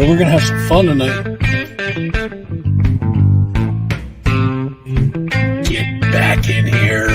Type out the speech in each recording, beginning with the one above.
We're gonna have some fun tonight. Get back in here.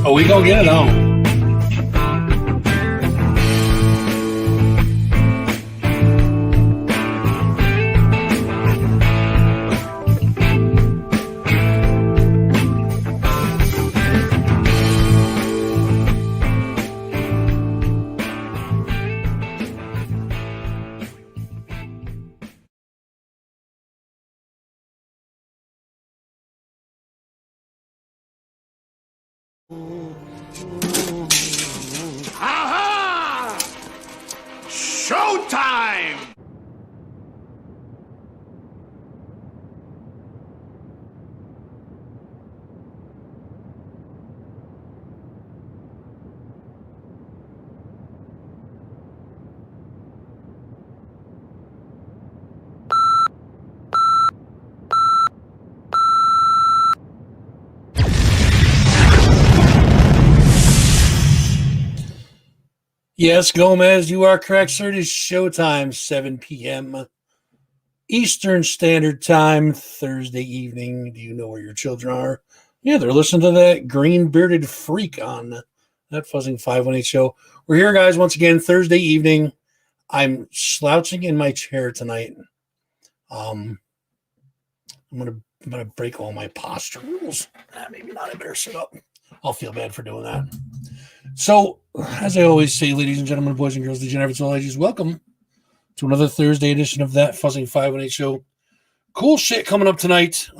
Oh, we gonna get it on. Aha! Showtime! Yes, Gomez, you are correct, sir. It is showtime, 7 p.m. Eastern Standard Time, Thursday evening. Do you know where your children are? Yeah, they're listening to that green-bearded freak on that Fuzzing 518 show. We're here, guys, once again, Thursday evening. I'm slouching in my chair tonight. I'm gonna break all my posture rules. Maybe not. I better sit up. I'll feel bad for doing that. So, as I always say, ladies and gentlemen, boys and girls, degenerates of all ages, welcome to another Thursday edition of that Fuzzing 518 show. Cool shit coming up tonight.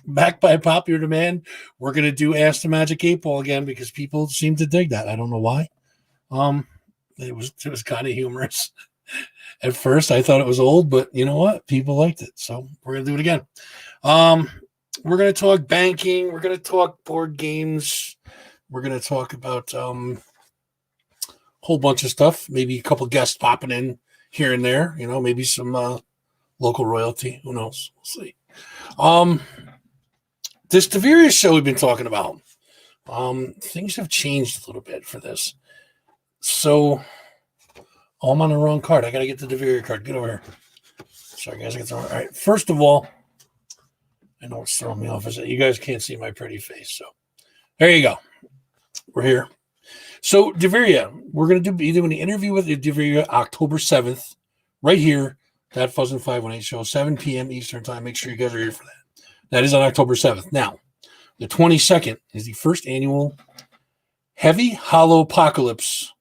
Backed by popular demand, we're going to do Ask the Magic 8-Ball again because people seem to dig that. I don't know why. It was kind of humorous. At first, I thought it was old, but you know what? People liked it, so we're gonna do it again. Um, we're gonna talk banking. We're gonna talk board games. We're gonna talk about whole bunch of stuff. Maybe a couple guests popping in here and there. You know, maybe some local royalty. Who knows? We'll see. This DeVeria show we've been talking about. Things have changed a little bit for this. So, I'm on the wrong card. I got to get the DeVeria card. Get over here. Sorry, guys. I get the wrong. All right. First of all, I know it's throwing me off. Is it? You guys can't see my pretty face. So, there you go. We're here. So, DeVeria, we're going to be doing an interview with DeVeria October 7th, right here, that FUZZ and 518 show, 7 p.m. Eastern time. Make sure you guys are here for that. That is on October 7th. Now, the 22nd is the first annual Heavy Hollow Apocalypse,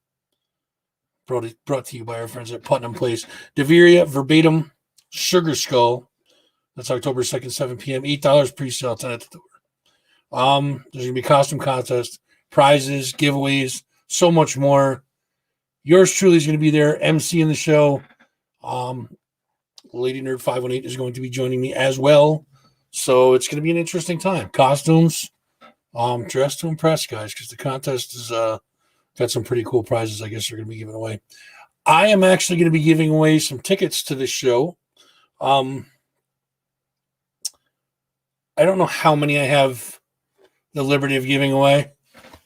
brought to you by our friends at Putnam Place. DeVeria Verbatim Sugar Skull. That's October 2nd, 7 p.m. $8 pre-sale, 10 at the door. There's going to be a costume contest, prizes, giveaways, so much more. Yours truly is going to be there, MC in the show. Lady Nerd 518 is going to be joining me as well. So it's going to be an interesting time. Costumes, dress to impress, guys, because the contest is got some pretty cool prizes I guess they're going to be giving away. I am actually going to be giving away some tickets to this show. I don't know how many I have the liberty of giving away,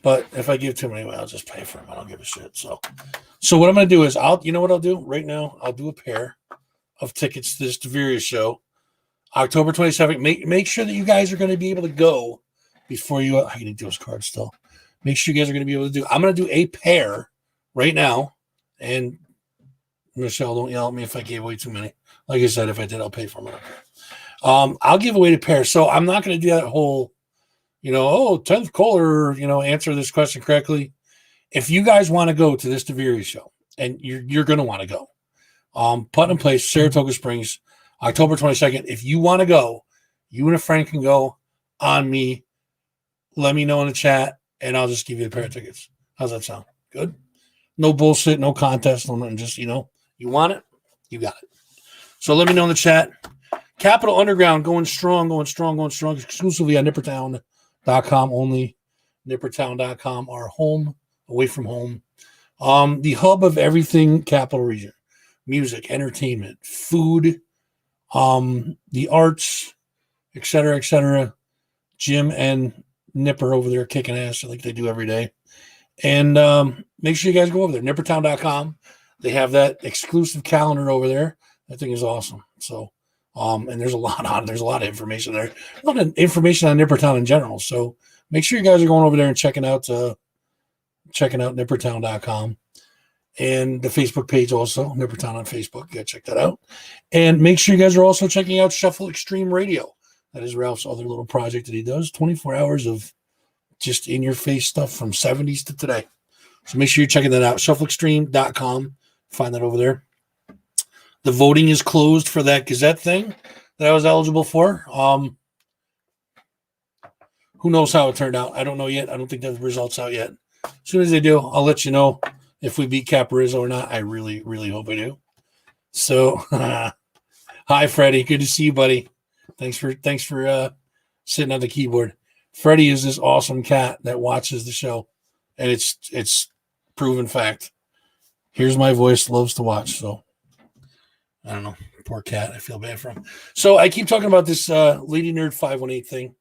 but if I give too many away, I'll just pay for them. I don't give a shit. So what I'm going to do is you know what I'll do right now? I'll do a pair of tickets to this DeVeria show, October 27th. Make sure that you guys are going to be able to go before you. I need those cards still. Make sure you guys are going to be able to do. I'm going to do a pair right now, and Michelle, don't yell at me if I gave away too many. Like I said, if I did, I'll pay for them. I'll give away the pair. So I'm not going to do that whole, 10th caller, answer this question correctly. If you guys want to go to this DeVeria show, and you're going to want to go, Putnam Place, Saratoga Springs, October 22nd. If you want to go, you and a friend can go on me. Let me know in the chat, and I'll just give you a pair of tickets. How's that sound? Good? No bullshit, no contest, no nothing. Just, you want it, you got it. So let me know in the chat. Capital Underground going strong, exclusively on nippertown.com only. Nippertown.com, our home, away from home. The hub of everything Capital Region. Music, entertainment, food, the arts, etc. Jim and Nipper over there kicking ass like they do every day. And make sure you guys go over there, nippertown.com. They have that exclusive calendar over there. That thing is awesome. So, and there's a lot of information there. A lot of information on Nippertown in general. So make sure you guys are going over there and checking out nippertown.com. And the Facebook page also, Nippertown on Facebook. You got to check that out. And make sure you guys are also checking out Shuffle Extreme Radio. That is Ralph's other little project that he does. 24 hours of just in-your-face stuff from 70s to today. So make sure you're checking that out. ShuffleExtreme.com. Find that over there. The voting is closed for that Gazette thing that I was eligible for. Who knows how it turned out? I don't know yet. I don't think the results out yet. As soon as they do, I'll let you know if we beat Caparizzo or not. I really, really hope we do. So, hi, Freddie. Good to see you, buddy. Thanks for sitting on the keyboard. Freddie is this awesome cat that watches the show, and it's proven fact. Here's my voice, loves to watch. So, I don't know. Poor cat. I feel bad for him. So, I keep talking about this Lady Nerd 518 thing.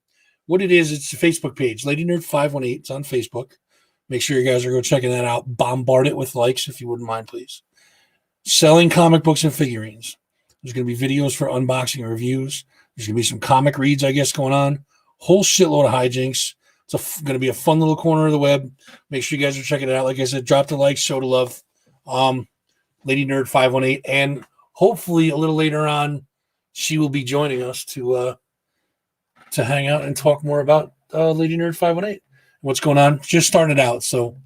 What it is, it's a Facebook page. Lady Nerd 518. It's on Facebook. Make sure you guys are go checking that out. Bombard it with likes if you wouldn't mind, please. Selling comic books and figurines. There's going to be videos for unboxing and reviews. There's going to be some comic reads, I guess, going on. Whole shitload of hijinks. It's going to be a fun little corner of the web. Make sure you guys are checking it out. Like I said, drop the like, show the love. Lady Nerd 518. And hopefully a little later on, she will be joining us to hang out and talk more about Lady Nerd 518. What's going on? Just started out, so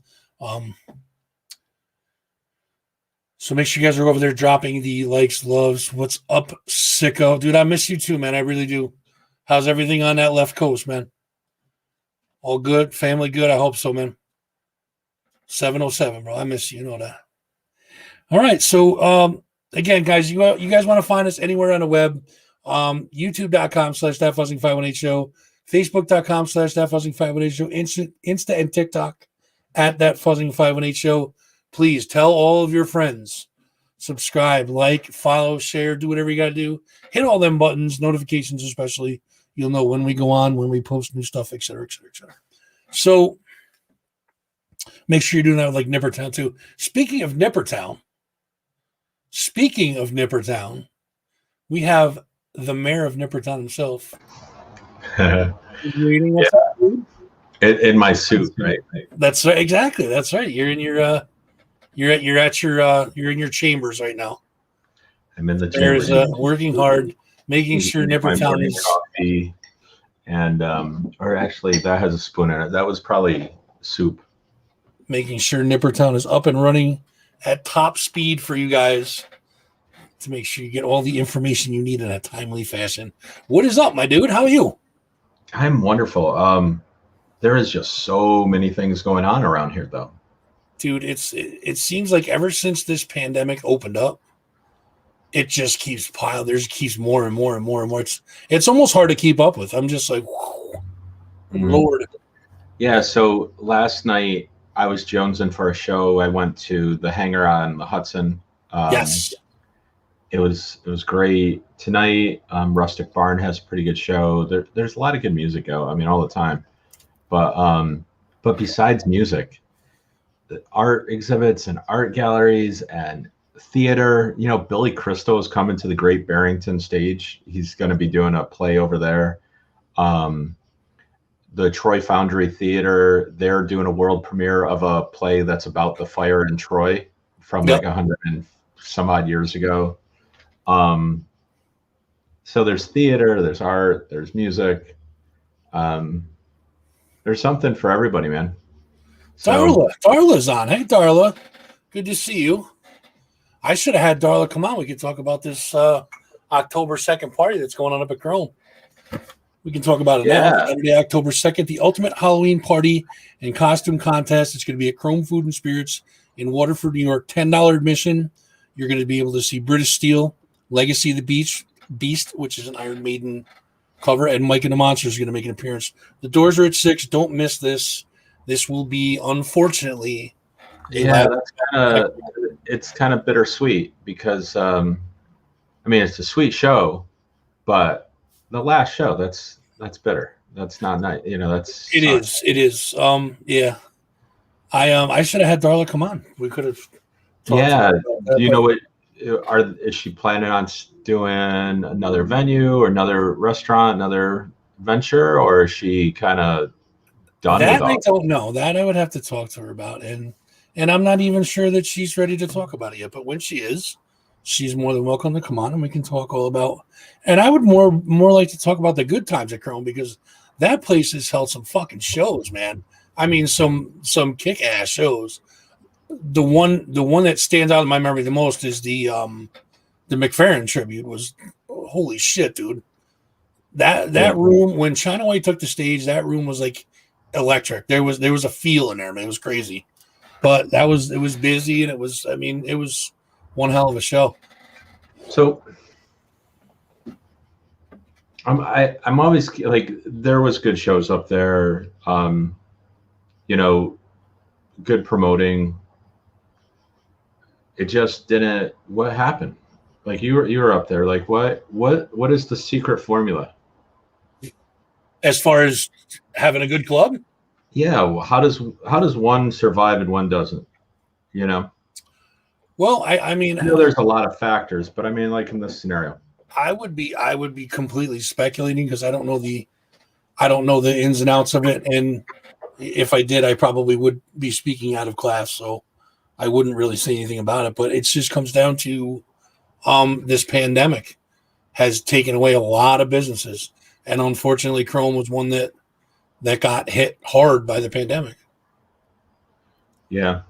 make sure you guys are over there dropping the likes, loves. What's up, sicko? Dude, I miss you too, man. I really do. How's everything on that left coast, man? All good? Family good? I hope so, man. 707, bro. I miss you. You know that. All right. So again, guys, you guys want to find us anywhere on the web. YouTube.com/thatfuzzing518 show, Facebook.com/thatfuzzing518 show, Insta and TikTok at thatfuzzing518 show. Please tell all of your friends. Subscribe, like, follow, share, do whatever you got to do. Hit all them buttons, notifications especially. You'll know when we go on, when we post new stuff, et cetera, et cetera, et cetera. So make sure you're doing that with like Nippertown too. Speaking of Nippertown, we have the mayor of Nippertown himself. In my suit, right? That's right. Exactly. That's right. You're in your you're in your chambers right now. I'm in the chambers. There's working hard, making sure Nippertown is coffee, and or actually that has a spoon in it. That was probably soup. Making sure Nippertown is up and running at top speed for you guys to make sure you get all the information you need in a timely fashion. What is up, my dude? How are you? I'm wonderful. There is just so many things going on around here, though. Dude, it seems like ever since this pandemic opened up, it just keeps piling. There's keeps more and more and more and more. It's almost hard to keep up with. I'm just like, Lord. Yeah. So last night I was jonesing for a show. I went to the Hangar on the Hudson. Yes. It was great. Tonight, Rustic Barn has a pretty good show. There's a lot of good music out. I mean, all the time. But besides music, the art exhibits and art galleries and theater. You know, Billy Crystal is coming to the Great Barrington stage. He's going to be doing a play over there. The Troy Foundry Theater, they're doing a world premiere of a play that's about the fire in Troy from like 100 and some odd years ago. So there's theater, there's art, there's music. There's something for everybody, man. So, Darla's on. Hey, Darla. Good to see you. I should have had Darla come on. We could talk about this October 2nd party that's going on up at Chrome. We can talk about it now. Saturday, October 2nd, the ultimate Halloween party and costume contest. It's going to be at Chrome Food and Spirits in Waterford, New York. $10 admission. You're going to be able to see British Steel, Legacy of the Beast, which is an Iron Maiden cover, and Mike and the Monsters are going to make an appearance. The doors are at 6. Don't miss this. This will be, unfortunately, it's kind of bittersweet because, I mean, it's a sweet show, but the last show, that's bitter. That's not nice. You know, that's it is. Yeah. I should have had Darla come on. We could have. Yeah. Do you know what? Is she planning on doing another venue or another restaurant, another venture, or is she kind of done? That I don't know. That I would have to talk to her about, and I'm not even sure that she's ready to talk about it yet. But when she is, she's more than welcome to come on, and we can talk all about. And I would more like to talk about the good times at Chrome, because that place has held some fucking shows, man. I mean, some kick-ass shows. The one that stands out in my memory the most is the McFerrin tribute. Was holy shit, dude. That room, when China White took the stage, that room was like electric. There was a feel in there, man. It was crazy. But it was busy, and it was one hell of a show. So I'm always like, there was good shows up there, you know, good promoting. It just didn't. What happened? Like you were up there. Like what is the secret formula? As far as having a good club? Yeah. Well, how does one survive and one doesn't? You know. Well, I mean, I know there's a lot of factors, but I mean, like in this scenario, I would be completely speculating, because I don't know the ins and outs of it, and if I did, I probably would be speaking out of class, so I wouldn't really say anything about it. But it just comes down to this pandemic has taken away a lot of businesses, and unfortunately, Chrome was one that got hit hard by the pandemic. Yeah.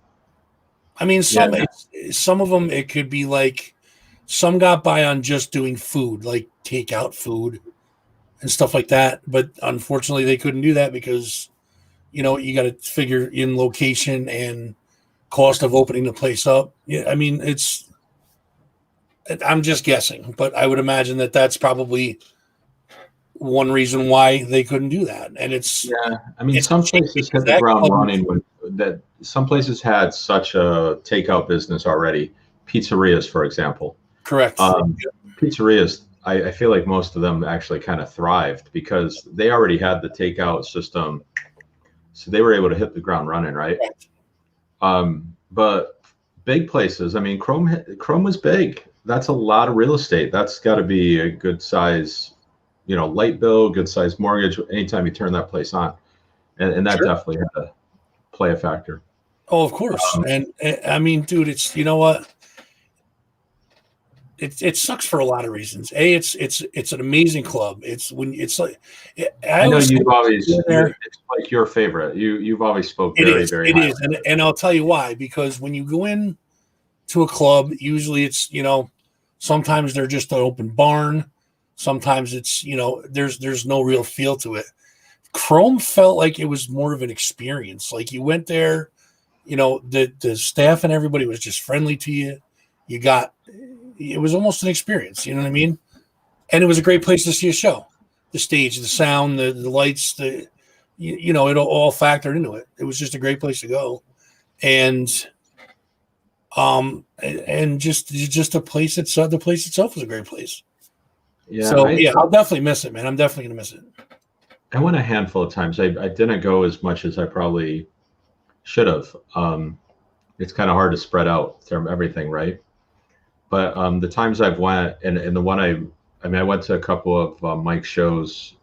I mean, some of them, it could be like some got by on just doing food, like takeout food and stuff like that. But unfortunately, they couldn't do that because, you know, you got to figure in location and cost of opening the place up. Yeah, I mean, I'm just guessing, but I would imagine that that's probably one reason why they couldn't do that. And I mean, some places hit the ground running some places had such a takeout business already. Pizzerias, for example. Correct. Pizzerias, I feel like most of them actually kind of thrived because they already had the takeout system, so they were able to hit the ground running, right? But big places, I mean, Chrome was big. That's a lot of real estate. That's got to be a good size, light bill, good size mortgage anytime you turn that place on, and that definitely had to play a factor. Oh, of course. And I mean, dude, it's what. It sucks for a lot of reasons. It's an amazing club. It's when it's like I know you've always it's like your favorite. You've always spoke very highly. And I'll tell you why. Because when you go in to a club, usually it's sometimes they're just an open barn. Sometimes it's there's no real feel to it. Chrome felt like it was more of an experience. Like you went there, the staff and everybody was just friendly to you. It was almost an experience, you know what I mean? And it was a great place to see a show. The stage, the sound, the lights, it all factored into it. It was just a great place to go. And just the place itself, was a great place. Yeah. So I'll definitely miss it, man. I'm definitely gonna miss it. I went a handful of times. I didn't go as much as I probably should have. It's kind of hard to spread out everything, right? But the times I've went, and the one I went to a couple of Mike's shows,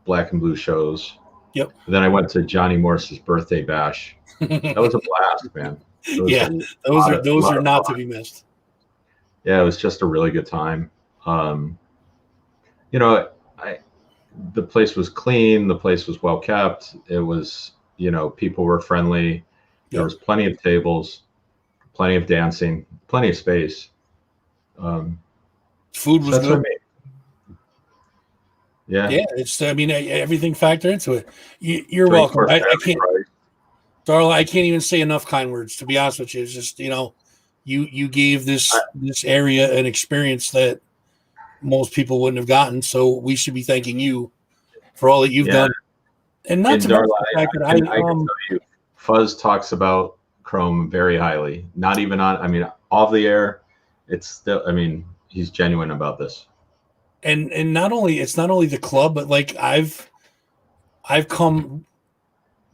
Black and Blue shows. Yep. And then I went to Johnny Morris's birthday bash. That was a blast, man. Those are not to be missed. Yeah, it was just a really good time. The place was clean. The place was well kept. It was, people were friendly. There was plenty of tables, plenty of dancing, plenty of space. Food was good. Yeah. Everything factored into it. You're welcome. I can't, Darla, I can't even say enough kind words, to be honest with you. It's just, you gave this area an experience that most people wouldn't have gotten. So we should be thanking you for all that you've done. And not to mention the fact that I can tell you, Fuzz talks about Chrome very highly. Not even off the air. It's still, he's genuine about this. And it's not only the club, but like I've come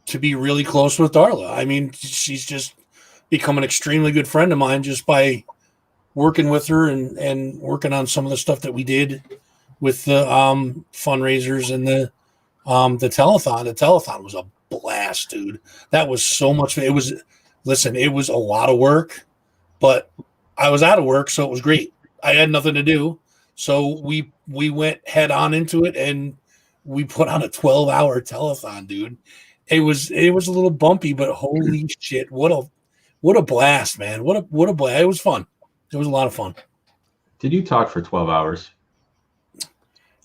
to be really close with Darla. She's just become an extremely good friend of mine just by working with her and working on some of the stuff that we did with the fundraisers and the telethon. The telethon was a blast, dude. That was so much. It was a lot of work, but I was out of work, so it was great. I had nothing to do, so we went head on into it, and we put on a 12-hour telethon, dude. It was a little bumpy, but holy shit, what a blast, man! What a blast! It was fun. It was a lot of fun. Did you talk for 12 hours?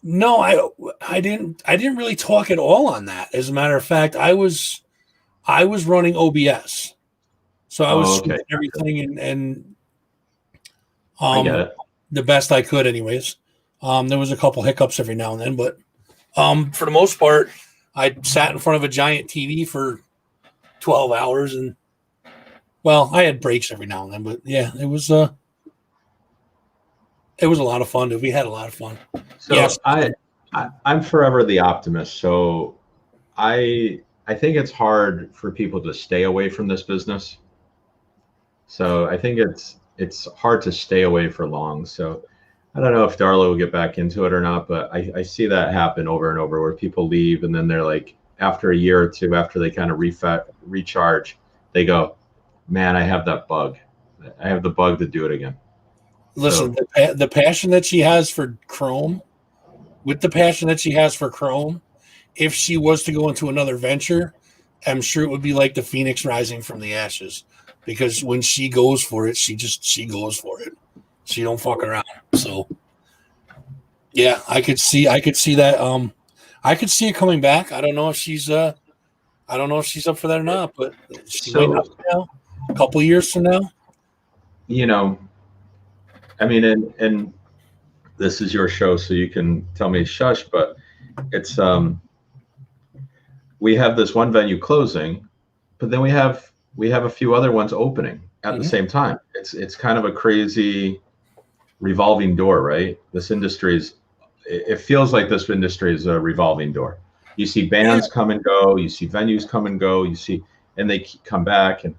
No, I didn't really talk at all on that. As a matter of fact, I was running OBS, so I was shooting everything and I get it. The best I could, anyways. There was a couple hiccups every now and then, but for the most part, I sat in front of a giant TV for 12 hours, and I had breaks every now and then, but yeah, it was a lot of fun, dude. We had a lot of fun. So yes. I'm forever the optimist. So I think it's hard for people to stay away from this business. So I think it's hard to stay away for long. So I don't know if Darla will get back into it or not, but I see that happen over and over where people leave and then they're like, after a year or two, after they kind of recharge, they go, man, I have that bug. I have the bug to do it again. Listen, the passion that she has for Chrome, if she was to go into another venture, I'm sure it would be like the phoenix rising from the ashes, because when she goes for it, she goes for it. She don't fuck around. So yeah, I could see that. I could see it coming back. I don't know if she's up for that or not, but she might not now. a couple years from now? You know, I mean, and this is your show, so you can tell me shush, but it's we have this one venue closing, but then we have a few other ones opening at the same time. It's kind of a crazy revolving door, right? This industry is, it feels like this industry is a revolving door. You see bands come and go, you see venues come and go, you see, and they come back, and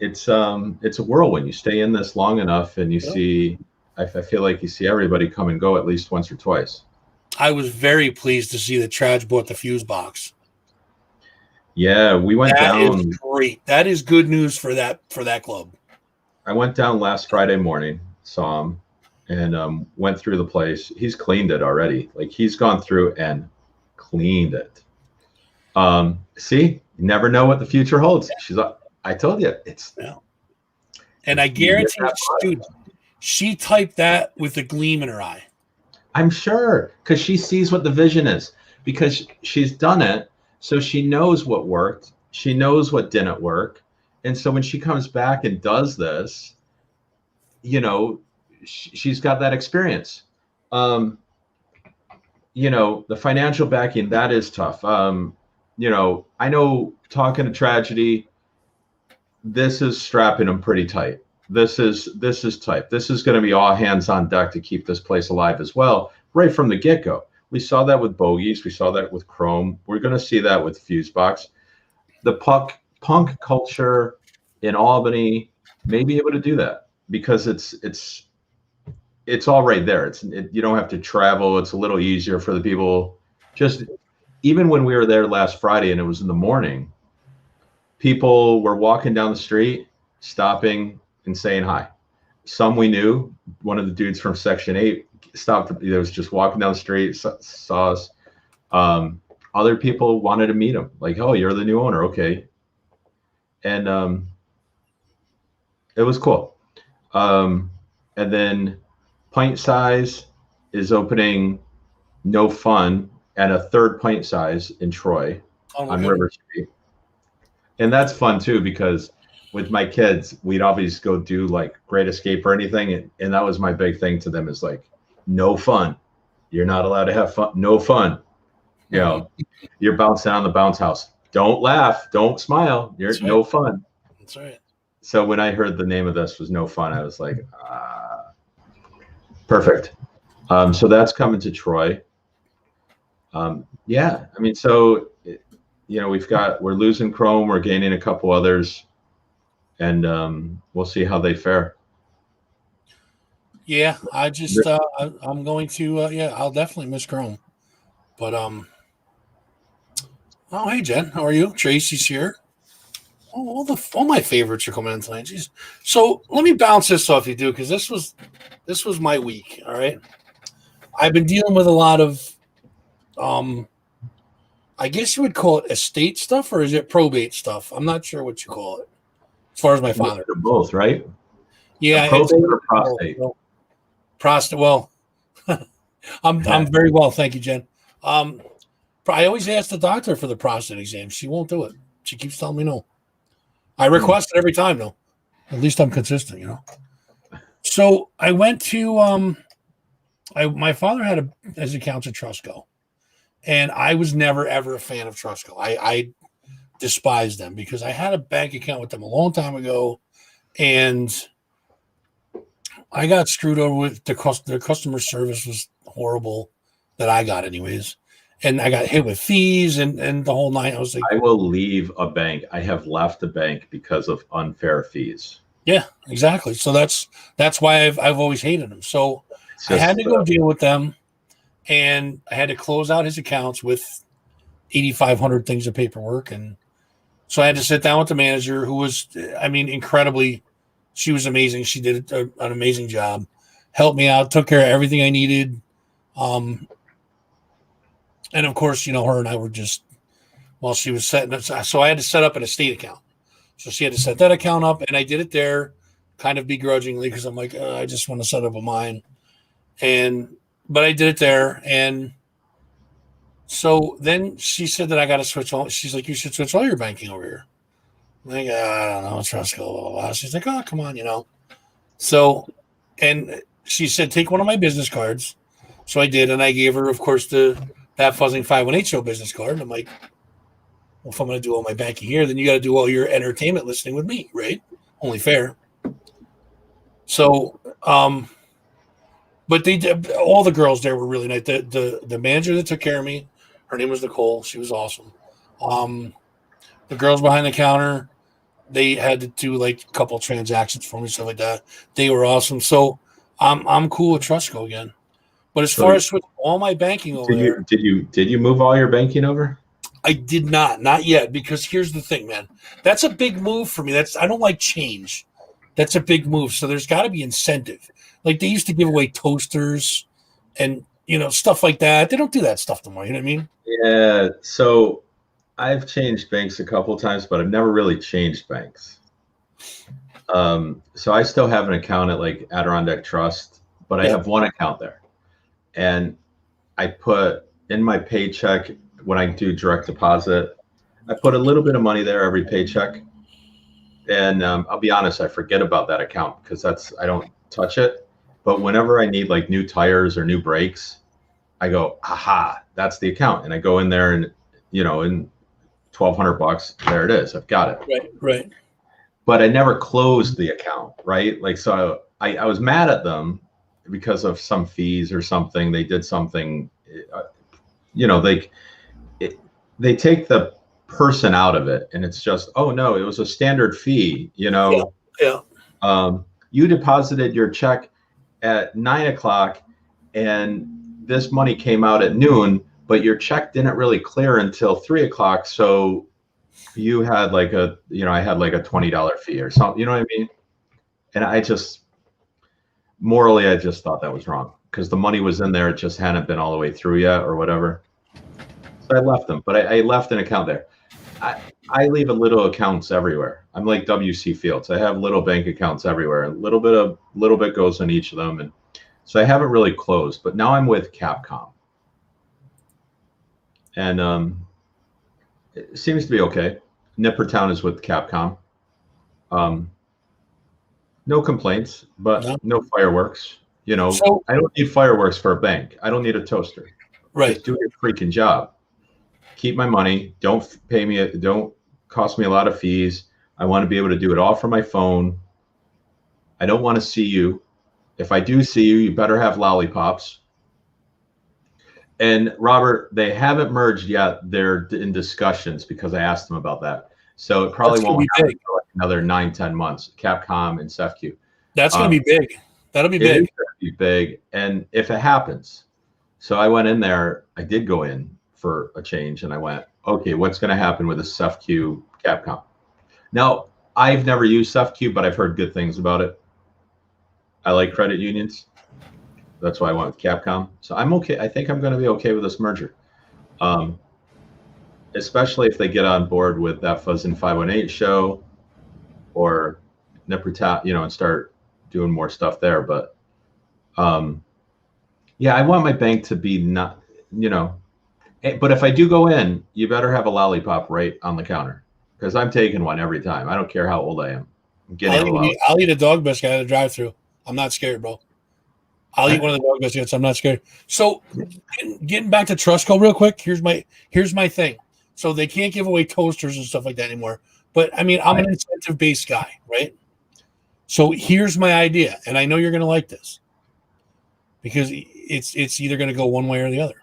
it's a whirlwind. You stay in this long enough, and you see, I feel like you see everybody come and go at least once or twice. I was very pleased to see that Traj bought the FUZZ box. Yeah, we went down. That is great. That is good news for that club. I went down last Friday morning, saw him, and went through the place. He's cleaned it already. Like, he's gone through and cleaned it. See, you never know what the future holds. She's like, I told you, it's. Yeah. And I guarantee, dude, she typed that with a gleam in her eye. I'm sure, because she sees what the vision is, because she's done it, so she knows what worked. She knows what didn't work. And so when she comes back and does this, you know, she's got that experience. You know, the financial backing, that is tough. You know, I know, talking to Tragedy, this is strapping them pretty tight. This is tight. This is going to be all hands on deck to keep this place alive as well, right from the get-go. We saw that with Bogies. We saw that with Chrome. We're going to see that with Fusebox. The punk culture in Albany may be able to do that because it's all right there. You don't have to travel. It's a little easier for the people. Just even when we were there last Friday and it was in the morning, people were walking down the street, stopping and saying hi. Some we knew. One of the dudes from Section 8 stopped. He was just walking down the street, saw us. Other people wanted to meet him. Like, oh, you're the new owner. Okay. And it was cool. And then Pint Size is opening No Fun and a third Pint Size in Troy on River Street. And that's fun too, because with my kids, we'd always go do like Great Escape or anything. And that was my big thing to them, is like, no fun. You're not allowed to have fun. No fun. You know, you're bouncing on the bounce house. Don't laugh. Don't smile. You're right. No fun. That's right. So when I heard the name of this was No Fun, I was like, perfect. So that's coming to Troy. Yeah, I mean, so, you know, we're losing Chrome. We're gaining a couple others. And we'll see how they fare. Yeah, I just I'm going to yeah, I'll definitely miss Chrome. But oh, hey Jen, how are you? Tracy's here. Oh, all my favorites are coming in tonight. Jeez. So let me bounce this off you, dude, because this was my week. All right, I've been dealing with a lot of I guess you would call it estate stuff, or is it probate stuff? I'm not sure what you call it. As far as my father, both, right? Yeah, probate or prostate. Prostate. Well, I'm very well, thank you, Jen. I always ask the doctor for the prostate exam. She won't do it. She keeps telling me no. I request it every time, though. At least I'm consistent, you know. So I went to my father had his accounts at Trustco, and I was never ever a fan of Trustco. I despise them because I had a bank account with them a long time ago, and I got screwed over with their customer service was horrible that I got anyways. And I got hit with fees and the whole night. I was like, I will leave a bank. I have left a bank because of unfair fees. Yeah, exactly. So that's why I've always hated them. So I had to go deal with them, and I had to close out his accounts with 8,500 things of paperwork. And so I had to sit down with the manager, who was, I mean, incredibly, she was amazing. She did an amazing job, helped me out, took care of everything I needed. And of course, you know, her and I were just, while she was setting up, so I had to set up an estate account. So she had to set that account up, and I did it there kind of begrudgingly because I'm like, I just want to set up a mine. But I did it there. And so then she said that I got to switch all. She's like, you should switch all your banking over here. I'm like, I don't know, Trustco, blah, blah, blah. She's like, oh, come on, So, and she said, take one of my business cards. So I did, and I gave her, of course, that Fuzzing 518 show business card. And I'm like, well, if I'm going to do all my banking here, then you got to do all your entertainment listening with me, right? Only fair. So, but they did, all the girls there were really nice. The manager that took care of me, her name was Nicole. She was awesome. The girls behind the counter, they had to do like a couple transactions for me, stuff like that. They were awesome. So I'm cool with Trustco again. But as far as switching all my banking over there, did you move all your banking over? I did not yet, because here's the thing, man. That's a big move for me. I don't like change. That's a big move. So there's got to be incentive. Like they used to give away toasters and stuff like that. They don't do that stuff anymore. You know what I mean? Yeah. So I've changed banks a couple of times, but I've never really changed banks. So I still have an account at like Adirondack Trust, but I have one account there. And I put in my paycheck, when I do direct deposit, I put a little bit of money there every paycheck. And I'll be honest, I forget about that account because I don't touch it. But whenever I need like new tires or new brakes, I go, aha, that's the account. And I go in there and, in $1,200, there it is. I've got it. Right. But I never closed the account, right? Like, so I was mad at them because of some fees or something. They did something, they take the person out of it, and it's just, oh no, it was a standard fee. Yeah. You deposited your check at 9 o'clock, and this money came out at noon, but your check didn't really clear until 3 o'clock. So you had like I had like a $20 fee or something. You know what I mean? And I just thought that was wrong because the money was in there. It just hadn't been all the way through yet or whatever. So I left them, but I left an account there. I leave a little accounts everywhere. I'm like W.C. Fields. I have little bank accounts everywhere. A little bit goes in each of them, and so I haven't really closed. But now I'm with Capcom, and it seems to be okay. Nippertown is with Capcom. No complaints, but no fireworks. So, I don't need fireworks for a bank. I don't need a toaster. Right. Just do your freaking job. Keep my money. Don't cost me a lot of fees. I want to be able to do it all from my phone. I don't want to see you. If I do see you, you better have lollipops. And Robert, they haven't merged yet. They're in discussions because I asked them about that. So it probably won't happen for like another 9-10 months. Capcom and CEFCU. That's going to be big. That'll be big. It is going to be big. And if it happens, so I went in there. I did go in for a change, and I went, okay, what's going to happen with the CEFCU Capcom? Now, I've never used CEFCU, but I've heard good things about it. I like credit unions. That's why I went with Capcom. So I'm okay. I think I'm going to be okay with this merger, especially if they get on board with that FUZZ 518 show or Nippertown, and start doing more stuff there. But yeah, I want my bank to be not, but if I do go in, you better have a lollipop right on the counter because I'm taking one every time. I don't care how old I am. I'm getting I'll eat a dog biscuit at a drive-through. I'm not scared, bro. I'll eat one of the dog biscuits. I'm not scared. So getting back to Trustco real quick, here's my thing. So they can't give away toasters and stuff like that anymore. But I mean, I'm an incentive-based guy, right? So here's my idea, and I know you're going to like this because it's either going to go one way or the other.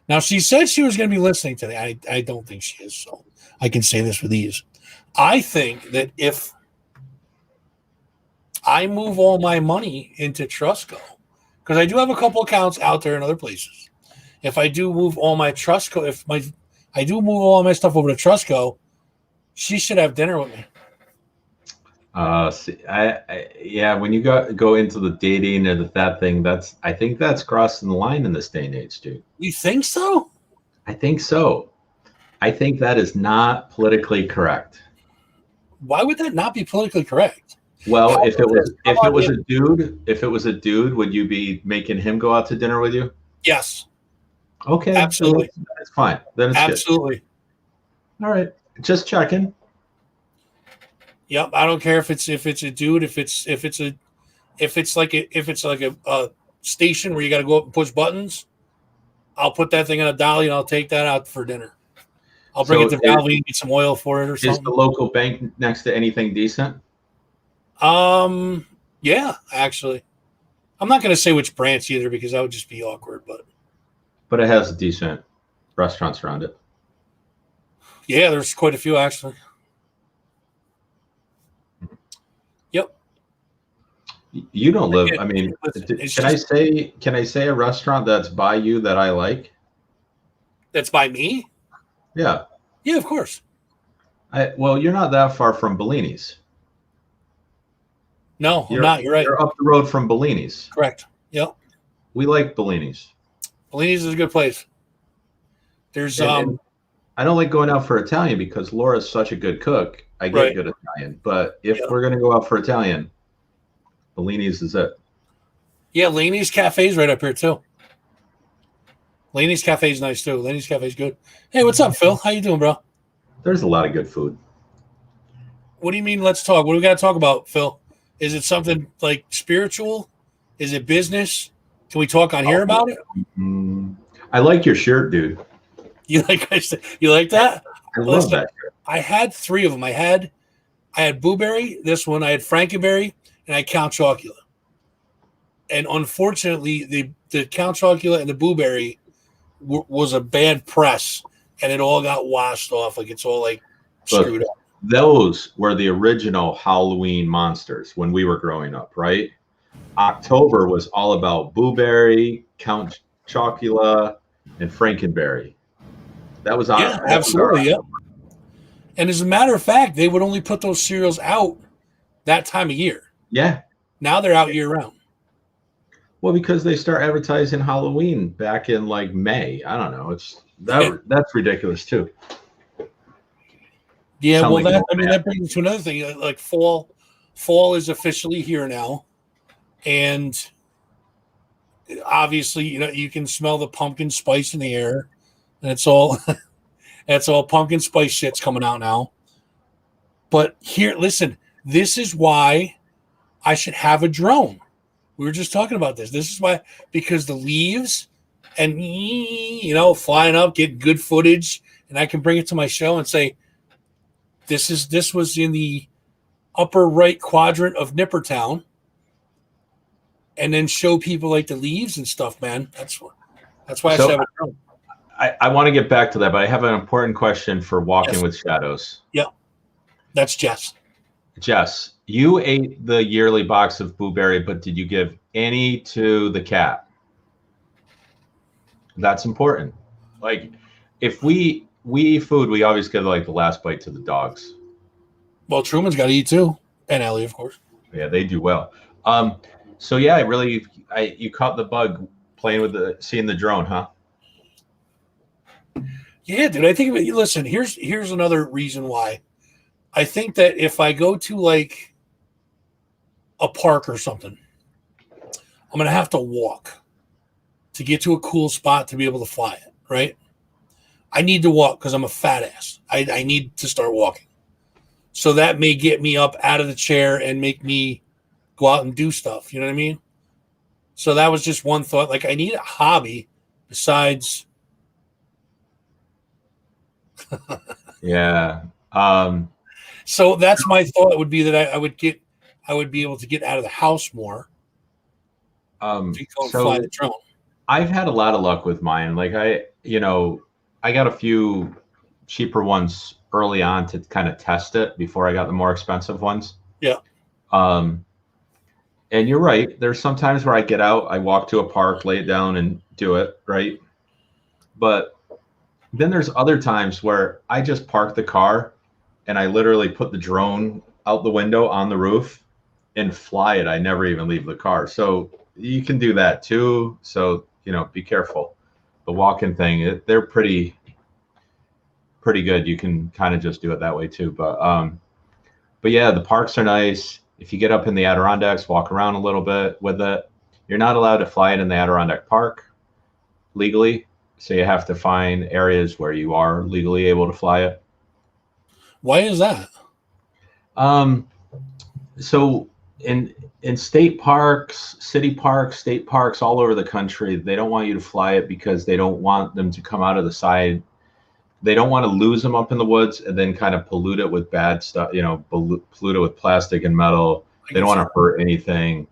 Now, she said she was going to be listening today. I don't think she is, so I can say this with ease. I think that if I move all my money into Trustco, because I do have a couple accounts out there in other places. If I do move all my Trustco, I do move all my stuff over to Trustco, she should have dinner with me. When you go into the dating or that thing, I think that's crossing the line in this day and age, dude. You think so? I think so. I think that is not politically correct. Why would that not be politically correct? Well, if it was a dude, would you be making him go out to dinner with you? Yes. Okay. Absolutely. That's fine. Then it's absolutely good. All right. Just checking. Yep. I don't care if it's a dude, if it's like a station where you got to go up and push buttons. I'll put that thing on a dolly and I'll take that out for dinner. I'll bring it So to Valley and get some oil for it or is the something. local bank next to anything decent? Yeah, actually. I'm not going to say which branch either because that would just be awkward, But it has decent restaurants around it. yeah, there's quite a few actually. Yep. You don't live. I mean, It's can I say a restaurant that's by you that I like? that's by me? Yeah. Yeah, of course. Well, you're not that far from Bellini's. No, I'm not. You're right. You're up the road from Bellini's. Correct. Yep. We like Bellini's. Bellini's is a good place. There's And I don't like going out for Italian because Laura's such a good cook. I get Right. good Italian. But if we're gonna go out for Italian, Bellini's is it. Yeah, Laney's Cafe is right up here too. Laney's Cafe is nice too. Laney's Cafe is good. Hey, what's up, Phil? How you doing, bro? There's a lot of good food. What do you mean? Let's talk. What do we got to talk about, Phil? Is it something like spiritual? Is it business? Can we talk on here about it? I like your shirt, dude. You like that? I love that shirt. I had 3 of them. I had Blueberry, this one. I had Frankenberry, and I had Count Chocula. And unfortunately, the Count Chocula and the Blueberry was a bad press, and it all got washed off. Like it's all like screwed up. Those were the original Halloween monsters when we were growing up, right? October was all about Blueberry, Count Chocula, and Frankenberry. That was absolutely, yeah. And as a matter of fact, they would only put those cereals out that time of year. Yeah. Now they're out year round. Well, because they start advertising Halloween back in like May. I don't know. That's ridiculous too. Yeah, well, that brings me to another thing. Like fall is officially here now, and obviously, you can smell the pumpkin spice in the air, and it's all pumpkin spice shit's coming out now. But here, listen, this is why I should have a drone. We were just talking about this. This is why, because the leaves and flying up, get good footage, and I can bring it to my show and say, This was in the upper right quadrant of Nippertown, and then show people like the leaves and stuff, man. That's why I should have a drone. I want to get back to that, but I have an important question for Walking with Shadows. Yeah, that's Jess. Jess, you ate the yearly box of Blueberry, but did you give any to the cat? That's important. Like, if we eat food, we always give like the last bite to the dogs. Well, Truman's got to eat too, and Ellie, of course. Yeah, they do well. So yeah, you caught the bug playing with seeing the drone, huh? Yeah, dude. I think listen, here's another reason why. I think that if I go to like a park or something, I'm gonna have to walk to get to a cool spot to be able to fly it, right? I need to walk because I'm a fat ass. I need to start walking. So that may get me up out of the chair and make me go out and do stuff. You know what I mean? So that was just one thought. Like, I need a hobby besides. Yeah. So that's my thought would be that I would be able to get out of the house more. To go and fly the drone. I've had a lot of luck with mine. Like I got a few cheaper ones early on to kind of test it before I got the more expensive ones. Yeah. And you're right. There's some times where I get out, I walk to a park, lay it down and do it, right? But then there's other times where I just park the car and I literally put the drone out the window on the roof and fly it. I never even leave the car. So you can do that too. So, be careful. The walk-in thing, they're pretty good. You can kind of just do it that way too. But yeah, the parks are nice. If you get up in the Adirondacks, walk around a little bit with it. You're not allowed to fly it in the Adirondack Park legally. So you have to find areas where you are legally able to fly it. Why is that? Um, so in state parks, city parks, state parks all over the country, they don't want you to fly it because they don't want them to come out of the side. They don't want to lose them up in the woods and then kind of pollute it with bad stuff, pollute it with plastic and metal. They don't want to hurt anything.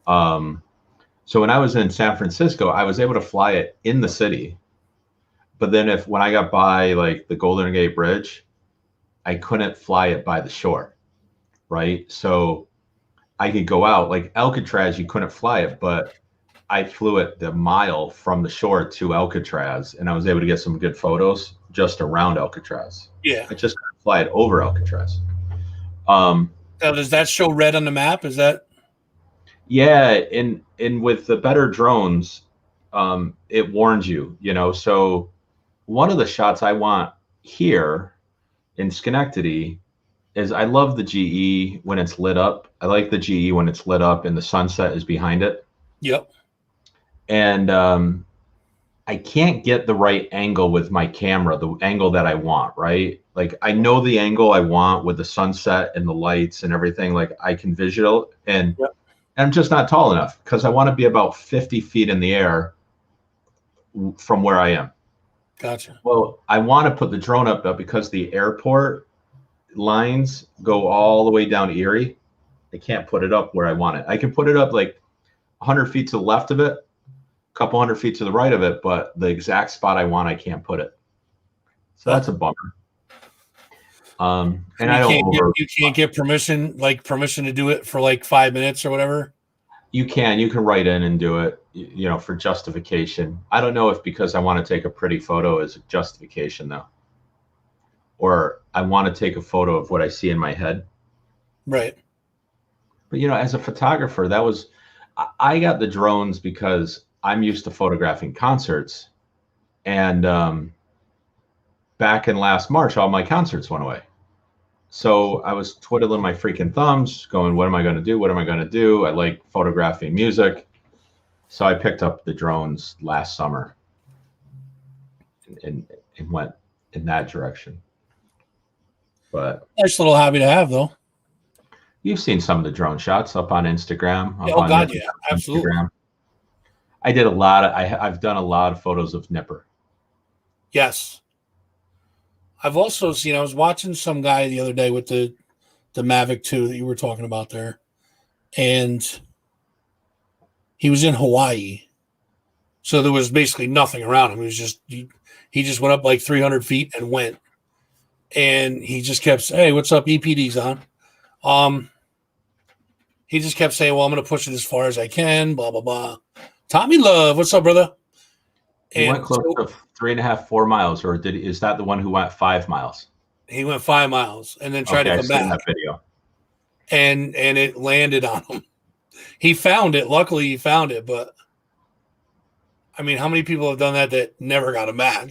So when I was in San Francisco, I was able to fly it in the city. But then when I got by like the Golden Gate Bridge, I couldn't fly it by the shore, right? So I could go out like Alcatraz, you couldn't fly it, but I flew it the mile from the shore to Alcatraz, and I was able to get some good photos just around Alcatraz. Yeah. I just couldn't fly it over Alcatraz. Now, does that show red on the map? Is that? Yeah, in with the better drones, it warns you, So one of the shots I want here in Schenectady is I love the GE when it's lit up. I like the GE when it's lit up and the sunset is behind it. Yep. And I can't get the right angle with my camera, the angle that I want, right? Like I know the angle I want with the sunset and the lights and everything. Like I can visual and yep. I'm just not tall enough because I want to be about 50 feet in the air from where I am. Gotcha. Well, I want to put the drone up though because the airport lines go all the way down Erie. I can't put it up where I want it. I can put it up like 100 feet to the left of it, a couple hundred feet to the right of it, but the exact spot I want, I can't put it. So that's a bummer. And you can't get permission to do it for like 5 minutes or whatever. You can write in and do it, for justification. I don't know if because I want to take a pretty photo is justification though, or I want to take a photo of what I see in my head. Right. But as a photographer, I got the drones because I'm used to photographing concerts, and back in last March, all my concerts went away. So I was twiddling my freaking thumbs going, what am I going to do? What am I going to do? I like photographing music. So I picked up the drones last summer and went in that direction. But nice little hobby to have though. You've seen some of the drone shots up on Instagram. Yeah, absolutely. Instagram. I did I've done a lot of photos of Nipper. Yes. I've also seen, I was watching some guy the other day with the Mavic 2 that you were talking about there. And he was in Hawaii. So there was basically nothing around him. It was just, he just went up like 300 feet and went. And he just kept saying, hey, what's up? EPD's on. He just kept saying, well, I'm going to push it as far as I can, blah, blah, blah. Tommy Love, what's up, brother? He went close to 3.5, 4 miles, or is that the one who went 5 miles? He went 5 miles and then tried to come back. That video. And it landed on him. He found it. Luckily, he found it. But I mean, how many people have done that never got him back?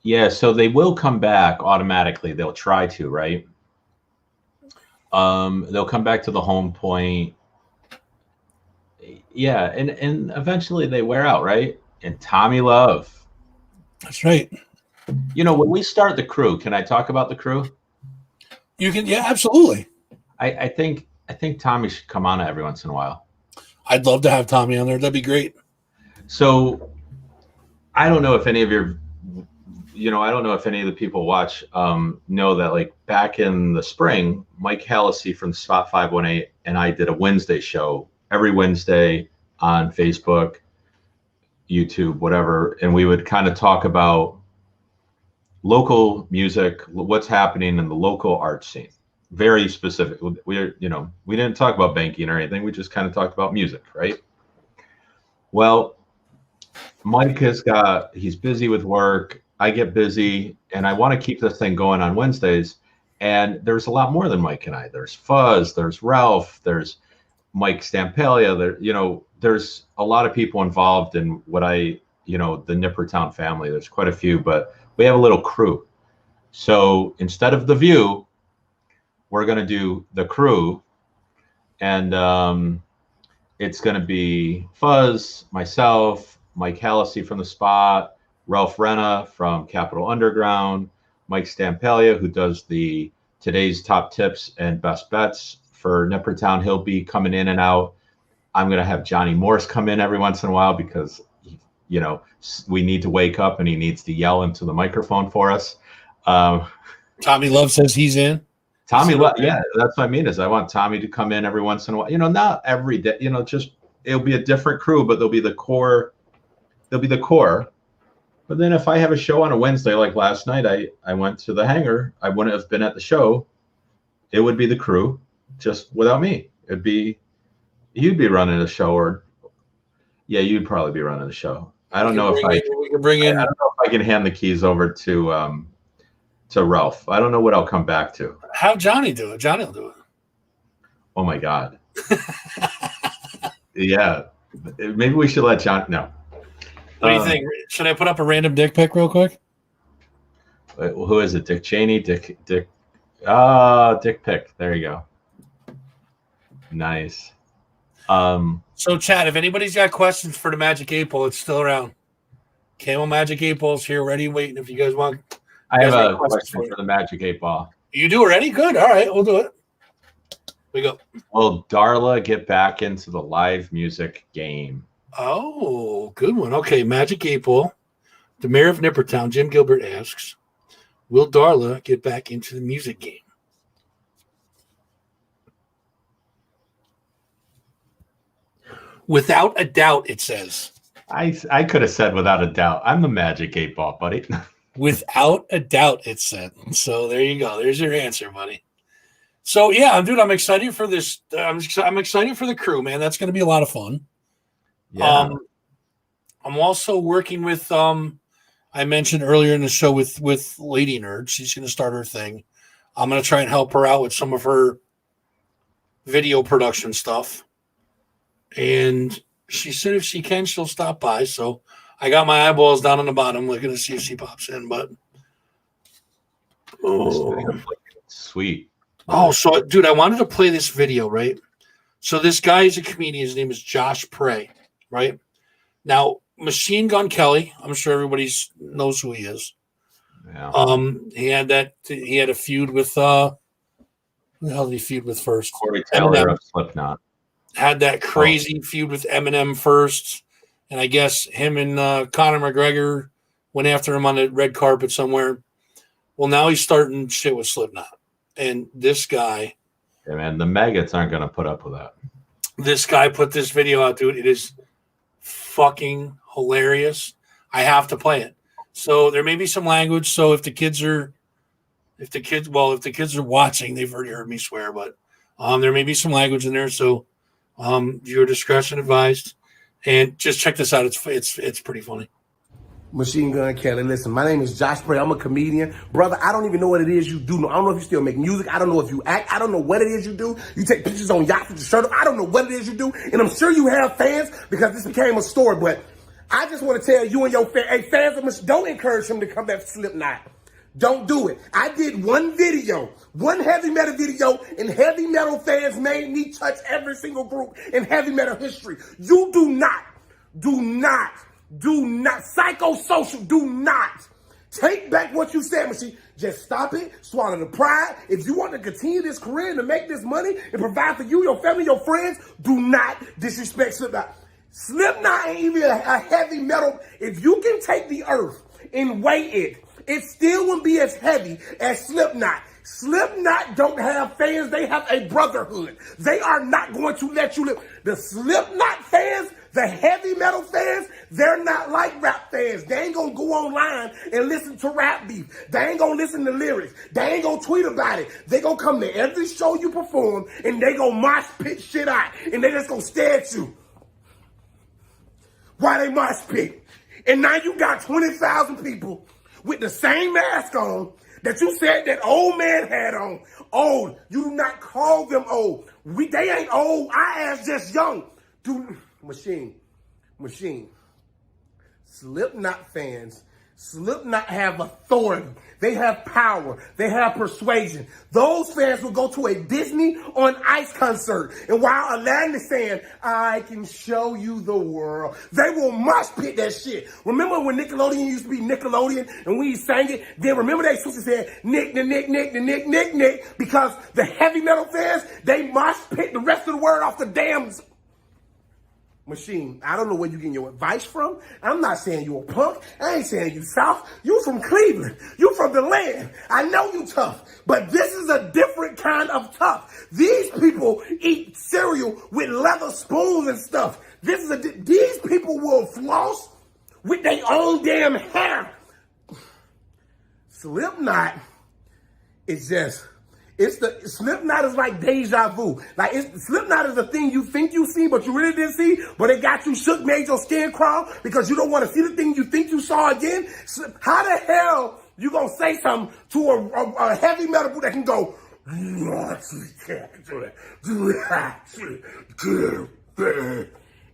Yeah. So they will come back automatically. They'll try to, right? They'll come back to the home point. Yeah, and eventually they wear out, right? And Tommy Love. That's right. When we start the crew, can I talk about the crew? You can, yeah, absolutely. I think Tommy should come on every once in a while. I'd love to have Tommy on there. That'd be great. So I don't know if any of I don't know if any of the people watch know that like back in the spring, Mike Hallisey from Spot 518 and I did a Wednesday show every Wednesday on Facebook, YouTube, whatever, and we would kind of talk about local music, what's happening in the local art scene. Very specific. We didn't talk about banking or anything. We just kind of talked about music, right? Well, Mike he's busy with work. I get busy, and I want to keep this thing going on Wednesdays. And there's a lot more than Mike and I. There's FUZZ, there's Ralph, there's Mike Stampalia. There's a lot of people involved in what the Nippertown family. There's quite a few, but we have a little crew. So instead of The View, we're going to do The Crew. And it's going to be FUZZ, myself, Mike Hallisey from The Spot, Ralph Renna from Capitol Underground, Mike Stampalia, who does the today's top tips and best bets for Nippertown. He'll be coming in and out. I'm going to have Johnny Morse come in every once in a while because, you know, we need to wake up and he needs to yell into the microphone for us. Tommy Love says he's in. Tommy Love, yeah, that's what I mean is I want Tommy to come in every once in a while. You know, not every day, you know, just it'll be a different crew, but they'll be the core. They'll be the core. But then if I have a show on a Wednesday like last night, I went to the hangar. I wouldn't have been at the show. It would be the crew just without me. It'd be you'd be running the show, or yeah, you'd probably be running the show. I don't know if we can bring in. I don't know if I can hand the keys over to Ralph. I don't know what I'll come back to. Have Johnny do it. Johnny will do it. Oh my God. Yeah, maybe we should let John. No. What do you think? Should I put up a random dick pic real quick? Who is it? Dick Cheney? Dick pic. There you go. Nice. So, Chad, if anybody's got questions for the Magic 8 Ball, it's still around. Camo Magic 8 Ball's here, ready, waiting. If you guys want, I have a question for the Magic 8 Ball. You do already? Good. All right, we'll do it. We go. Will Darla get back into the live music game? Oh, good one. Okay, Magic 8 Ball. The mayor of Nippertown, Jim Gilbert, asks, will Darla get back into the music game? Without a doubt, it says. I could have said without a doubt. I'm the Magic 8 Ball, buddy. Without a doubt, it said. So there you go. There's your answer, buddy. So, yeah, dude, I'm excited for this. I'm excited for the crew, man. That's going to be a lot of fun. Yeah. I'm also working with, I mentioned earlier in the show with Lady Nerd. She's going to start her thing. I'm going to try and help her out with some of her video production stuff. And she said if she can, she'll stop by. So I got my eyeballs down on the bottom looking to see if she pops in. But Sweet. Oh, so dude, I wanted to play this video, right? So this guy is a comedian. His name is Josh Prey, right? Now, Machine Gun Kelly, I'm sure everybody knows who he is. Yeah. He had a feud with who the hell did he feud with first? Corey Taylor of Slipknot. Had that crazy feud with Eminem first, and I guess him and Conor McGregor went after him on the red carpet somewhere. Well, now he's starting shit with Slipknot. And this guy, yeah, man, the maggots aren't going to put up with that. This guy put this video out, dude. It is fucking hilarious. I have to play it. So there may be some language. So if the kids are watching, they've already heard me swear, but there may be some language in there. So your discretion advised. And just check this out. It's pretty funny. Machine Gun Kelly. Listen, my name is Josh Prey. I'm a comedian. Brother, I don't even know what it is you do. I don't know if you still make music. I don't know if you act. I don't know what it is you do. You take pictures on yachts with your shirt up. I don't know what it is you do. And I'm sure you have fans because this became a story. But I just want to tell you and your fans of don't encourage him to come back to Slipknot. Don't do it. I did one video, one heavy metal video, and heavy metal fans made me touch every single group in heavy metal history. You do not, psychosocial, do not take back what you said, Machine. Just stop it, swallow the pride. If you want to continue this career and to make this money and provide for you, your family, your friends, do not disrespect Slipknot. Slipknot ain't even a heavy metal. If you can take the earth and weigh it, it still wouldn't be as heavy as Slipknot. Slipknot don't have fans. They have a brotherhood. They are not going to let you live. The Slipknot fans, the heavy metal fans, they're not like rap fans. They ain't going to go online and listen to rap beef. They ain't going to listen to lyrics. They ain't going to tweet about it. They going to come to every show you perform and they going to mosh pit shit out. And they just going to stare at you. Why they mosh pit? And now you got 20,000 people with the same mask on that you said that old man had on. Old. You do not call them old. They ain't old. Our ass just young. Machine. Slipknot fans Slipknot have authority. They have power. They have persuasion. Those fans will go to a Disney on Ice concert. And while Aladdin is saying, I can show you the world, they will mosh pit that shit. Remember when Nickelodeon used to be Nickelodeon and we sang it? Then remember they used to say, Nick, because the heavy metal fans, they mosh pit the rest of the word off the damn machine. I don't know where you getting your advice from. I'm not saying you a punk. I ain't saying you soft. You from Cleveland. You from the land. I know you tough. But this is a different kind of tough. These people eat cereal with leather spoons and stuff. These people will floss with their own damn hair. Slipknot is just... Slipknot is like deja vu. Like Slipknot is a thing you think you see, but you really didn't see, but it got you shook, made your skin crawl because you don't want to see the thing you think you saw again. How the hell you gonna say something to a heavy metal group that can go,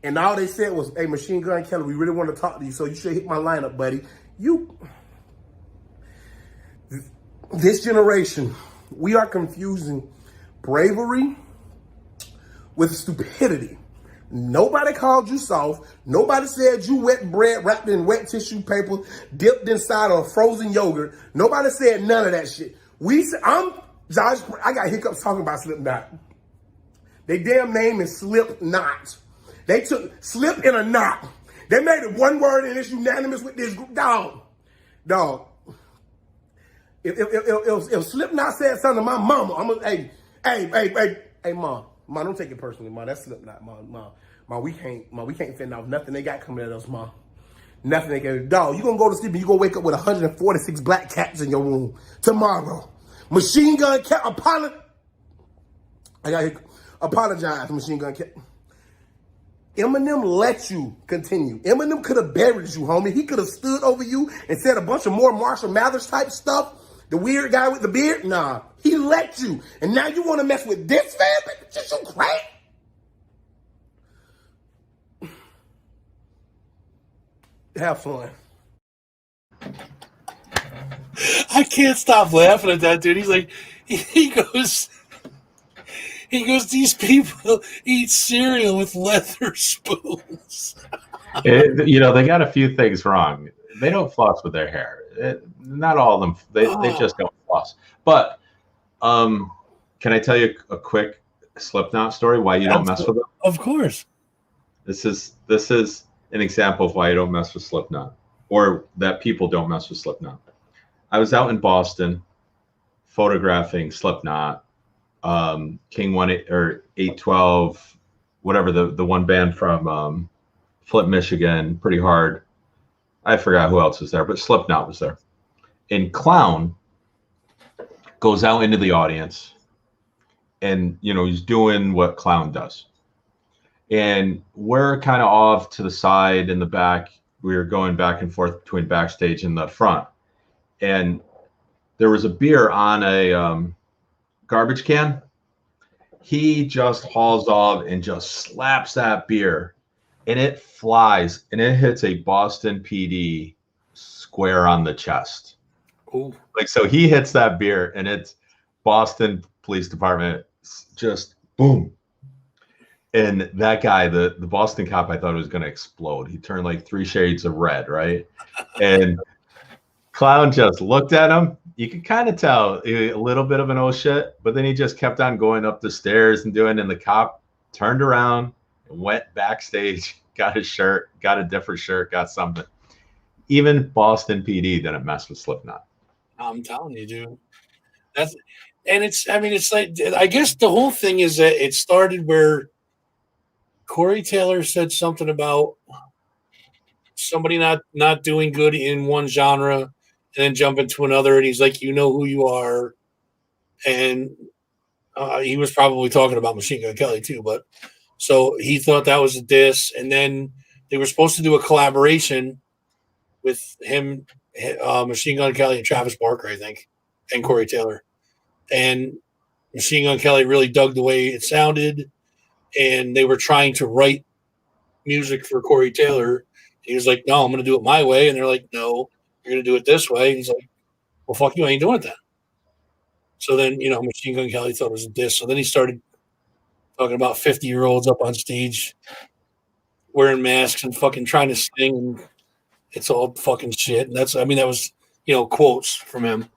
and all they said was, hey, Machine Gun Kelly, we really want to talk to you, so you should hit my lineup, buddy. This generation, we are confusing bravery with stupidity. Nobody called you soft. Nobody said you wet bread wrapped in wet tissue paper, dipped inside of frozen yogurt. Nobody said none of that shit. I got hiccups talking about Slipknot. They damn name is Slipknot. They took slip in a knot. They made it one word and it's unanimous with this group. Dog. If Slipknot said something to my mama, I'm gonna, hey, mom, don't take it personally, mom. That's Slipknot, mom, we can't fend off nothing they got coming at us, mom. Nothing they can. Dog, you gonna go to sleep and you gonna wake up with 146 black cats in your room tomorrow. Machine Gun Cat, apologize, Machine Gun Cat. Eminem let you continue. Eminem could have buried you, homie. He could have stood over you and said a bunch of more Marshall Mathers type stuff. The weird guy with the beard? Nah, he let you. And now you want to mess with this fan? Just so crazy. Have fun. I can't stop laughing at that dude. He's like, he goes, these people eat cereal with leather spoons. They got a few things wrong. They don't floss with their hair. Not all of them. They just don't floss. But can I tell you a quick Slipknot story? Why you don't mess with them? Of course. This is an example of why you don't mess with Slipknot, or that people don't mess with Slipknot. I was out in Boston photographing Slipknot, King 812, whatever the one band from Flint, Michigan, Pretty Hard. I forgot who else was there, but Slipknot was there. And Clown goes out into the audience, and he's doing what Clown does. And we're kind of off to the side in the back. We were going back and forth between backstage and the front. And there was a beer on a garbage can. He just hauls off and just slaps that beer. And it flies, and it hits a Boston PD square on the chest. Ooh. So he hits that beer, and it's Boston Police Department, just boom. And that guy, the Boston cop, I thought it was going to explode. He turned like 3 shades of red, right? And Clown just looked at him. You could kind of tell a little bit of an oh shit, but then he just kept on going up the stairs and doing, and the cop turned around, went backstage, got his shirt, got a different shirt, got something. Even Boston PD didn't mess with Slipknot. I'm telling you, dude. It's like, I guess the whole thing is that it started where Corey Taylor said something about somebody not doing good in one genre and then jump into another, and he's like, you know who you are. And he was probably talking about Machine Gun Kelly too, but so he thought that was a diss, and then they were supposed to do a collaboration with him, Machine Gun Kelly and Travis Barker, I think, and Corey Taylor. And Machine Gun Kelly really dug the way it sounded, and they were trying to write music for Corey Taylor. He was like, no, I'm going to do it my way. And they're like, no, You're going to do it this way. He's like, well, fuck you. I ain't doing it then. So then, Machine Gun Kelly thought it was a diss. So then he started talking about 50-year-olds up on stage wearing masks and fucking trying to sing. And it's all fucking shit. And that was, quotes from him.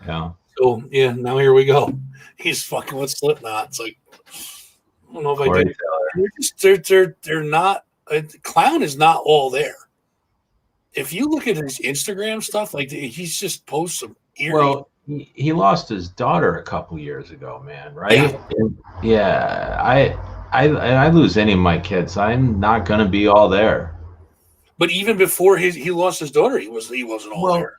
Yeah. So, yeah, now here we go. He's fucking with Slipknot. It's like, I don't know if I did. They're not, Clown is not all there. If you look at his Instagram stuff, like he's just posts some eerie. Well, he lost his daughter a couple years ago, man, right? Yeah. I lose any of my kids. I'm not going to be all there. But even before he lost his daughter, he wasn't all there.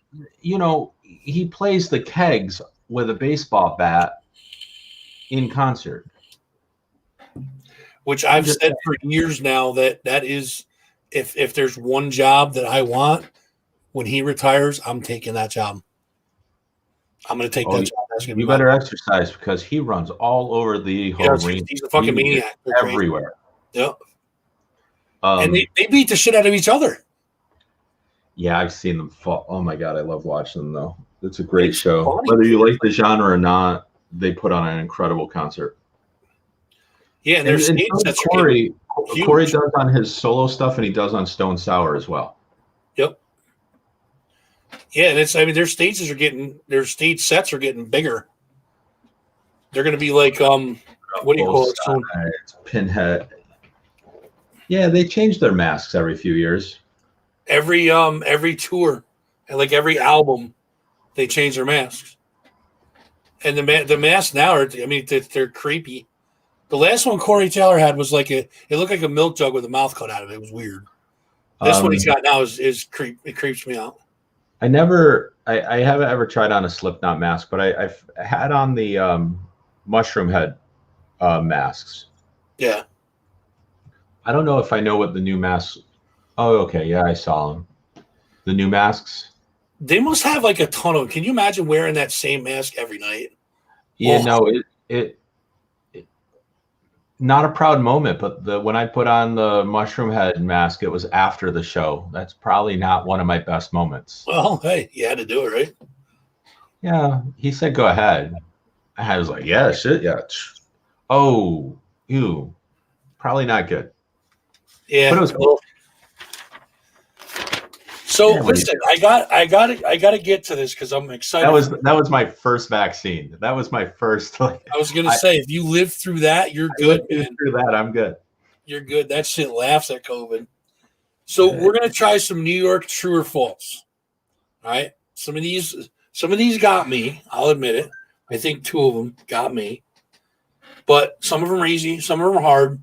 He plays the kegs with a baseball bat in concert. Which I've said for years now that is, if there's one job that I want, when he retires, I'm taking that job. I'm going to take that job. You better exercise because he runs all over the whole ring. He's a fucking maniac. Everywhere. Yep. And they beat the shit out of each other. Yeah, I've seen them fall. Oh my God, I love watching them though. It's a great show. Funny. Whether you like the genre or not, they put on an incredible concert. Yeah, and there's Corey does on his solo stuff, and he does on Stone Sour as well. Yep. Yeah, and their stage sets are getting bigger. They're going to be like what do you call it? It's Pinhead. Yeah, they change their masks every few years. Every tour, and like every album, they change their masks. And the masks now are, they're creepy. The last one Corey Taylor had was it looked like a milk jug with a mouth cut out of it. It was weird. This one he's got now is it creeps me out. I haven't ever tried on a Slipknot mask, but I've had on the mushroom head masks. Yeah. I don't know if I know what the new masks. Oh, okay. Yeah, I saw them. The new masks. They must have like a ton of them. Can you imagine wearing that same mask every night? Yeah, no, it not a proud moment, but when I put on the mushroom head mask, it was after the show. That's probably not one of my best moments. Well, hey, you had to do it, right? Yeah, he said go ahead. I was like, yeah, shit, yeah. Oh, ew, probably not good. Yeah, but it was cool. So listen, I got to get to this because I'm excited. That was my first vaccine. That was my first. I was gonna say, if you live through that, you're good. Through that, I'm good. You're good. That shit laughs at COVID. So we're gonna try some New York true or false. All right. Some of these got me. I'll admit it. I think 2 of them got me, but some of them are easy. Some of them are hard.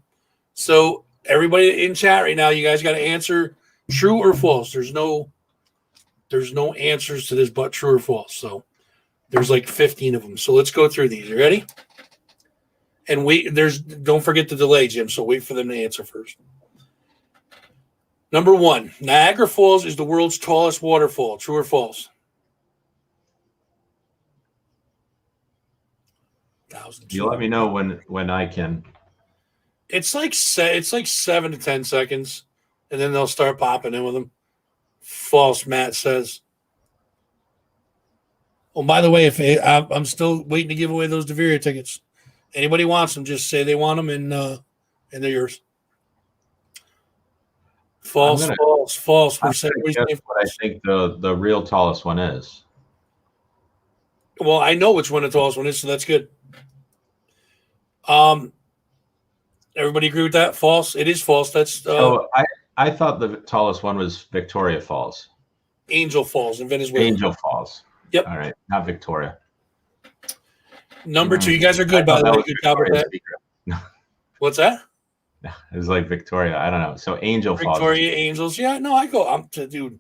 So everybody in chat right now, you guys got to answer true or false. There's no answers to this but true or false. So there's like 15 of them. So let's go through these. You ready? And don't forget the delay, Jim. So wait for them to answer first. Number 1, Niagara Falls is the world's tallest waterfall. True or false? You let me know when I can. It's like 7 to 10 seconds, and then they'll start popping in with them. False, Matt says. Oh, by the way, I'm still waiting to give away those DEVERIA tickets. Anybody wants them, just say they want them, and they're yours. False. We're saying what I think the real tallest one is. Well, I know which one the tallest one is, so that's good. Everybody agree with that? False. It is false. That's. So I thought the tallest one was Victoria Falls. Angel Falls in Venezuela. Angel Falls. Yep. All right, not Victoria. Number 2, you guys are good, by the way. Good job with that. What's that? It was like Victoria. I don't know. So Angel Falls. Victoria Angels. Yeah, no, I go. Dude,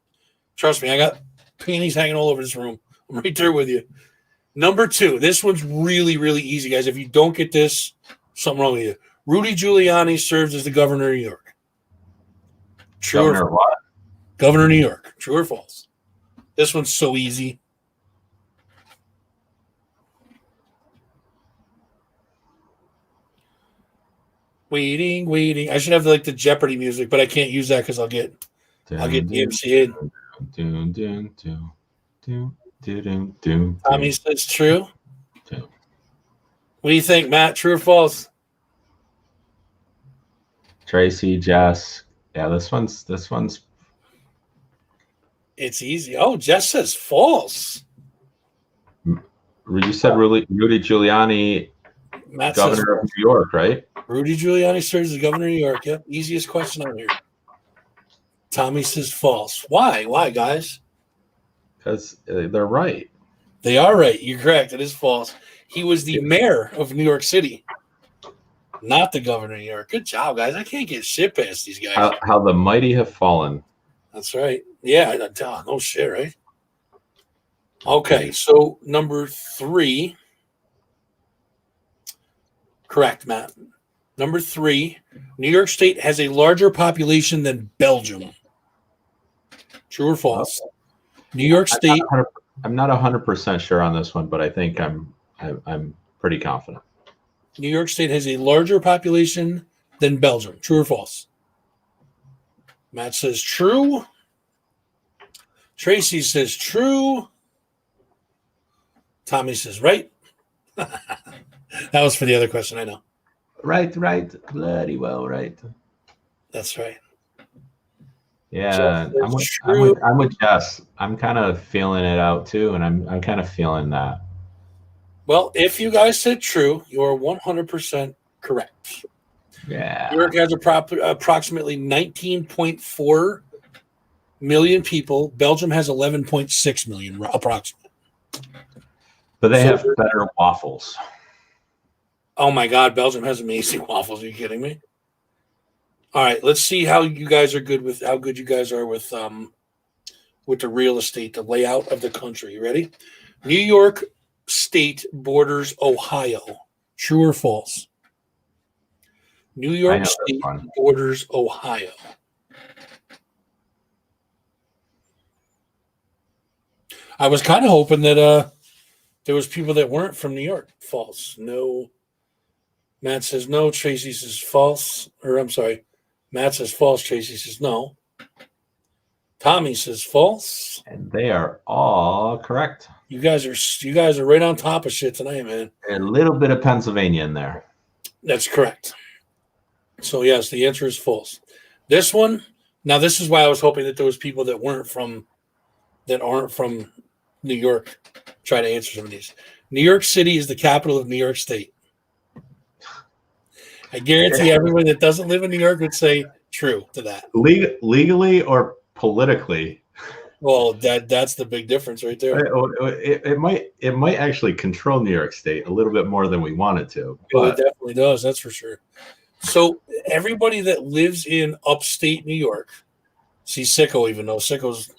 trust me, I got panties hanging all over this room. I'm right there with you. Number 2, this one's really, really easy, guys. If you don't get this, something wrong with you. Rudy Giuliani serves as the governor of New York. True Governor what? Governor of New York. True or false? This one's so easy. Waiting. I should have the Jeopardy music, but I can't use that because I'll get DMCA'd. Doom, doom, doom, doom, doom, doom. Tommy says true. Doom. What do you think, Matt? True or false? Tracy, Jess. Yeah, this one's. It's easy. Oh, Jess says false. You said Rudy Giuliani, Matt governor says of New York, right? Rudy Giuliani serves as governor of New York. Yep. Easiest question on here. Tommy says false. Why? Why, guys? Because they're right. They are right. You're correct. It is false. He was the mayor of New York City, not the governor of New York. Good job, guys. I can't get shit past these guys. How the mighty have fallen. That's right. Yeah, no shit, right? Okay, so number 3. Correct, Matt. Number 3, New York State has a larger population than Belgium. True or false? New York State. I'm not 100% sure on this one, but I think I'm pretty confident. New York State has a larger population than Belgium. True or false? Matt says true. Tracy says true. Tommy says right. That was for the other question, I know. Right. Bloody well, right. That's right. Yeah, I'm with Jess. I'm kind of feeling it out too, and I'm kind of feeling that. Well, if you guys said true, you are 100% correct. Yeah. New York has approximately 19.4 million people. Belgium has 11.6 million, approximately. But they have better waffles. Oh my God, Belgium has amazing waffles. Are you kidding me? All right, let's see how you guys are how good you guys are with the real estate, the layout of the country. You ready? New York State borders Ohio. True or false? New York State borders Ohio. I was kind of hoping that there was people that weren't from New York. False. No. Matt says no. Tracy says false. Or I'm sorry. Matt says false. Tracy says no. Tommy says false. And they are all correct. You guys are right on top of shit tonight, man. A little bit of Pennsylvania in there. That's correct. So yes, the answer is false. This one, now this is why I was hoping that there was people that aren't from New York try to answer some of these. New York City is the capital of New York State. I guarantee everyone that doesn't live in New York would say true to that. Legally or politically? Well, that's the big difference right there. It might actually control New York State a little bit more than we want it to. Well, it definitely does. That's for sure. So everybody that lives in upstate New York, see Sicko even though Sicko's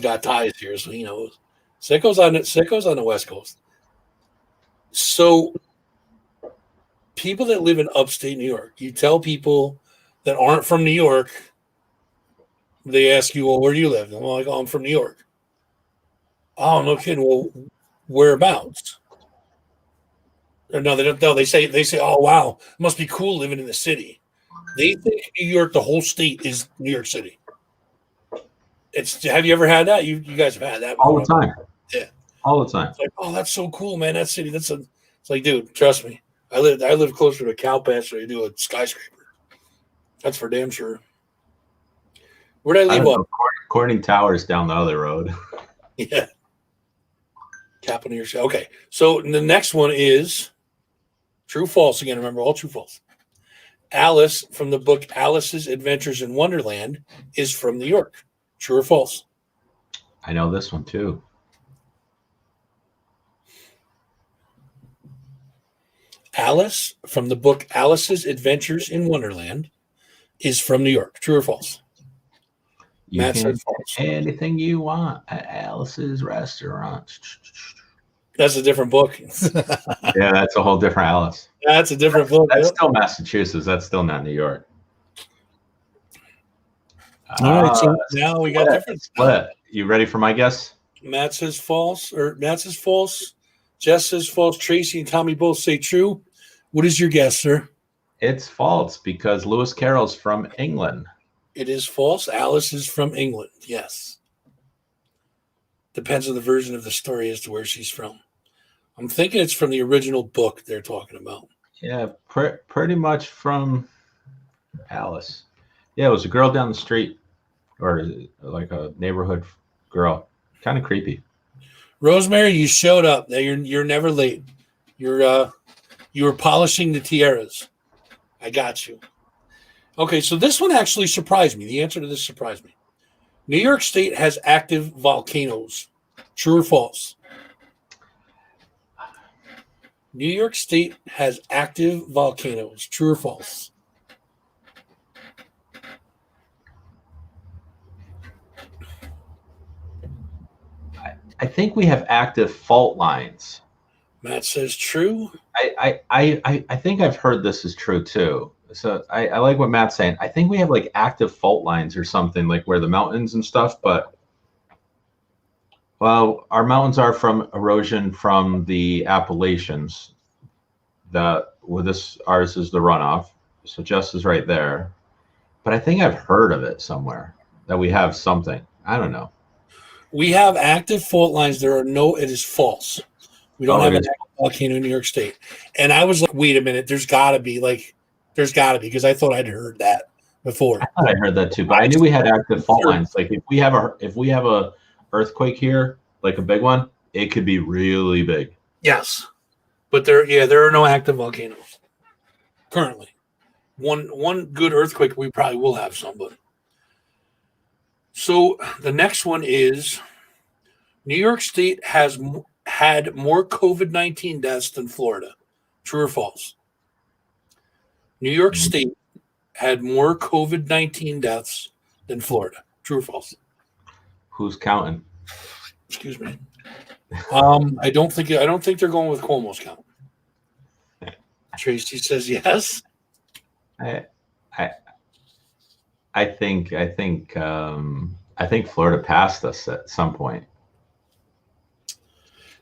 got ties here, so he knows. Sicko's on the West Coast. So people that live in upstate New York, you tell people that aren't from New York, they ask you, well, where do you live? And I'm like, oh, I'm from New York. Oh, no kidding. Well, whereabouts? Or no, they don't know. They say, oh, wow, it must be cool living in the city. They think New York, the whole state, is New York City. Have you ever had that? You guys have had that all the time. Yeah, all the time. It's like, oh, that's so cool, man. That city. It's like, dude, trust me. I live closer to a cow pasture than I do a skyscraper. That's for damn sure. Where'd I leave off? Corning Towers down the other road. Yeah. Capital New York. Okay, so the next one is true, false. Again, remember all true, false. Alice from the book Alice's Adventures in Wonderland is from New York. True or false? I know this one too. Alice from the book Alice's Adventures in Wonderland is from New York. True or false? Matt said false. Anything you want at Alice's restaurant. That's a different book. Yeah, that's a whole different Alice. That's a different book. That's still Massachusetts. That's still not New York. All right, so now we got different split. You ready for my guess? Matt says false, or Matt says false. Jess says false. Tracy and Tommy both say true. What is your guess, sir? It's false because Lewis Carroll's from England. It is false. Alice is from England. Yes. Depends on the version of the story as to where she's from. I'm thinking it's from the original book they're talking about. Yeah, pretty much from Alice. Yeah, it was a girl down the street, or like a neighborhood girl. Kind of creepy. Rosemary, you showed up. You're never late. You were polishing the tiaras. I got you. Okay, so this one actually surprised me. The answer to this surprised me. New York State has active volcanoes. True or false? New York State has active volcanoes. True or false? I think we have active fault lines. Matt says true. I think I've heard this is true too. So I like what Matt's saying. I think we have like active fault lines or something, like where the mountains and stuff, but well, our mountains are from erosion from the Appalachians. Ours is the runoff. So Jess is right there. But I think I've heard of it somewhere that we have something. I don't know. We have active fault lines. It is false. We don't have an active volcano in New York State. And I was like, wait a minute, there's gotta be, because I thought I'd heard that before. I thought I heard that too, but I knew we had active fault lines. Like if we have a earthquake here, like a big one, it could be really big. Yes. But there are no active volcanoes currently. One good earthquake, we probably will have some, but so the next one is New York State has had more COVID-19 deaths than Florida. True or false? New York State had more COVID-19 deaths than Florida. True or false? Who's counting? Excuse me. I don't think they're going with Cuomo's count. Tracy says yes. I think Florida passed us at some point.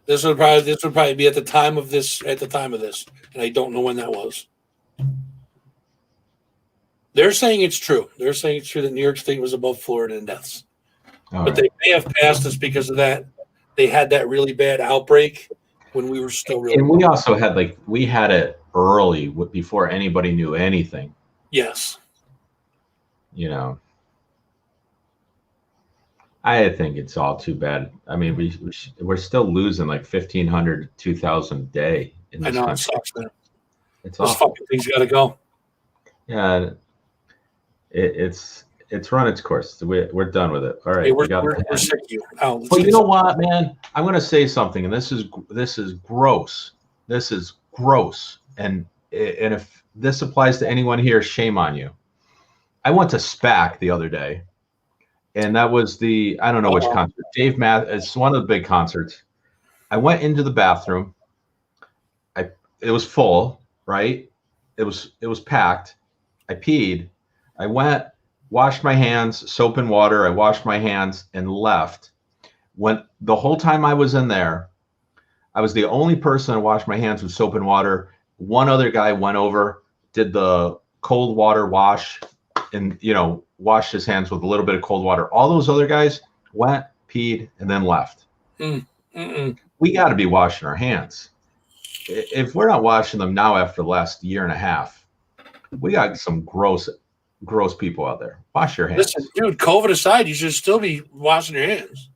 This would probably be at the time of this, and I don't know when that was. They're saying it's true. They're saying it's true that New York State was above Florida in deaths. But they may have passed us because of that. They had that really bad outbreak when we were still really. And we also had we had it early before anybody knew anything. Yes. You know, I think it's all too bad. I mean, we're still losing like 1,500, 2,000 a day in this country. It sucks, man. It's awful. Those fucking things got to go. Yeah, it's run its course. We're done with it. All right, hey, we're sick of you. But you know what, man? I'm going to say something, and this is gross. This is gross, and if this applies to anyone here, shame on you. I went to SPAC the other day, and that was I don't know which concert. Dave Math. It's one of the big concerts. I went into the bathroom. It was full, right? It was packed. I peed. I went, washed my hands, soap and water. I washed my hands and left. When the whole time I was in there, I was the only person to wash my hands with soap and water. One other guy went over, did the cold water wash, and washed his hands with a little bit of cold water. All those other guys went, peed, and then left. We got to be washing our hands. If we're not washing them now after the last year and a half, we got some gross people out there. Wash your hands. Listen, dude, COVID aside, you should still be washing your hands.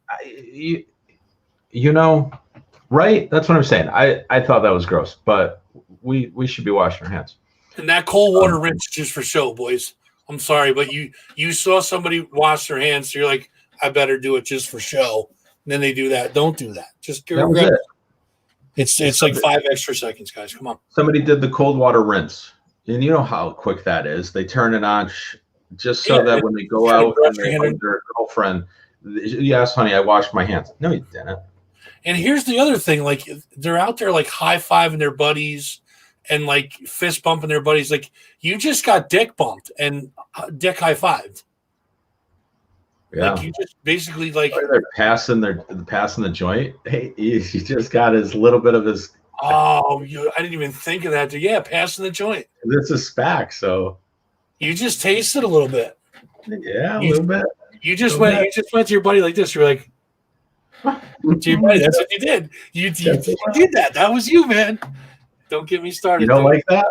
Right? That's what I'm saying. I thought that was gross, but we should be washing our hands. And that cold water rinse is just for show, boys. I'm sorry, but you saw somebody wash their hands, so you're like, I better do it just for show. And then they do that. Don't do that. Just get it. It's like 5 extra seconds, guys. Come on. Somebody did the cold water rinse. And you know how quick that is. They turn it on just so that when they go out and they hug their girlfriend, yes, honey, I washed my hands. No, you didn't. And here's the other thing. Like, they're out there like high-fiving their buddies and like fist bumping their buddies. Like, you just got dick bumped and dick high-fived. Yeah. Like, you just basically like. They're passing the joint. Hey, he just got his little bit of his. Oh, I didn't even think of that. Yeah, passing the joint. This is SPAC, so you just tasted a little bit. Yeah, a little bit. You just went to your buddy like this. You're like, You're right. That's what you did. You did that. That was you, man. Don't get me started. You don't dude. like that?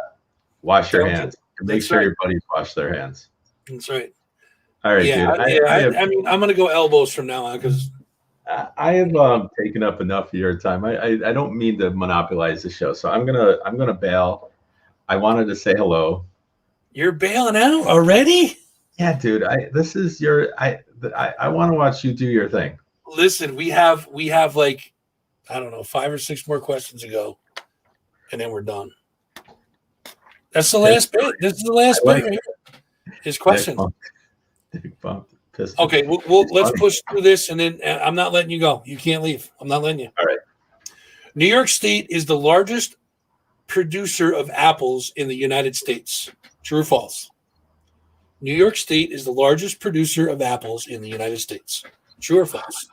Wash your Don't hands. And make That's sure right. your buddies wash their hands. That's right. All right, Yeah, dude. I mean, I'm gonna go elbows from now on because I have taken up enough of your time. I don't mean to monopolize the show, so I'm gonna bail. I wanted to say hello. you're bailing out already. Yeah, dude. This is your. I want to watch you do your thing. Listen, we have like I don't know 5 or 6 more questions to go, and then we're done. That's the last bit. This is the last bit. Right here. His questions. Dick bumped. Okay, let's push through this, and then I'm not letting you go. You can't leave. I'm not letting you. All right. New York State is the largest producer of apples in the United States. True or false? New York State is the largest producer of apples in the United States. True or false?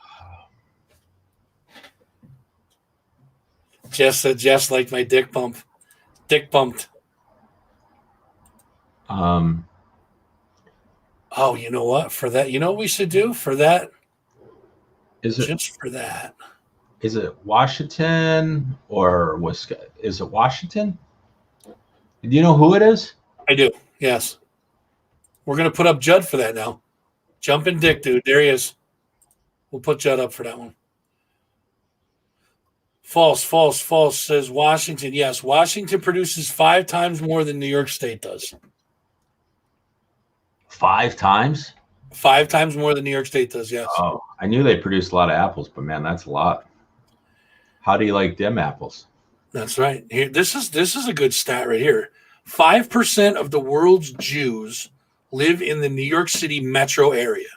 Jess said, Jess liked my dick bump. Dick bumped. Oh, you know what? For that, you know what we should do for that? Just for that. Is it Washington or Wisconsin? Is it Washington? Do you know who it is? I do. Yes. We're going to put up Judd for that now. Jumping dick, dude. There he is. We'll put Judd up for that one. False, false, false, says Washington. Yes, Washington produces 5 times more than New York State does. 5 times? 5 times more than New York State does, yes. Oh, I knew they produced a lot of apples, but man, that's a lot. How do you like them apples? That's right. Here, this is a good stat right here. 5% of the world's Jews live in the New York City metro area.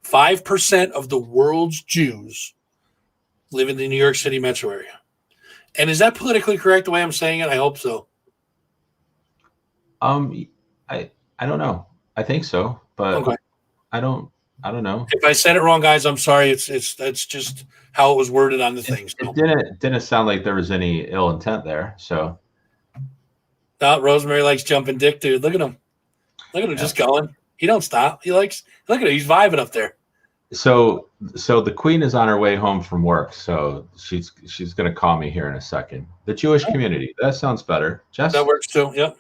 5% of the world's Jews live in the New York City metro area. And is that politically correct the way I'm saying it? I hope so. I don't know. I think so, but okay. I don't know. If I said it wrong, guys, I'm sorry. That's just how it was worded on the thing. So. It didn't sound like there was any ill intent there. So Rosemary likes jumping dick, dude. Look at him. Look at him just going. He don't stop. He likes look at him. He's vibing up there. So the queen is on her way home from work. So she's gonna call me here in a second. The Jewish community. That sounds better. Jess, that works too. Yep.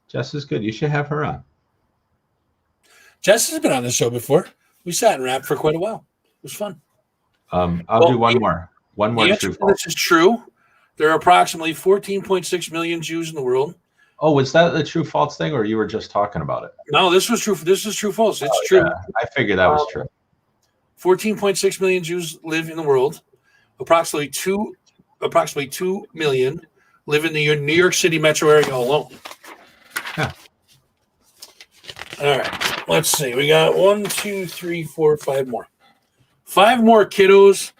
Jess is good. You should have her on. Jess has been on the show before. We sat and rapped for quite a while. It was fun. I'll do one more. One more true false. This is true. There are approximately 14.6 million Jews in the world. Oh, was that the true false thing, or you were just talking about it? No, this was true. This is true false. It's true. Yeah. I figured that was true. 14.6 million Jews live in the world. Approximately 2 million live in the New York City metro area alone. Yeah. All right. Let's see. We got 1, 2, 3, 4, 5 more. 5 more, kiddos.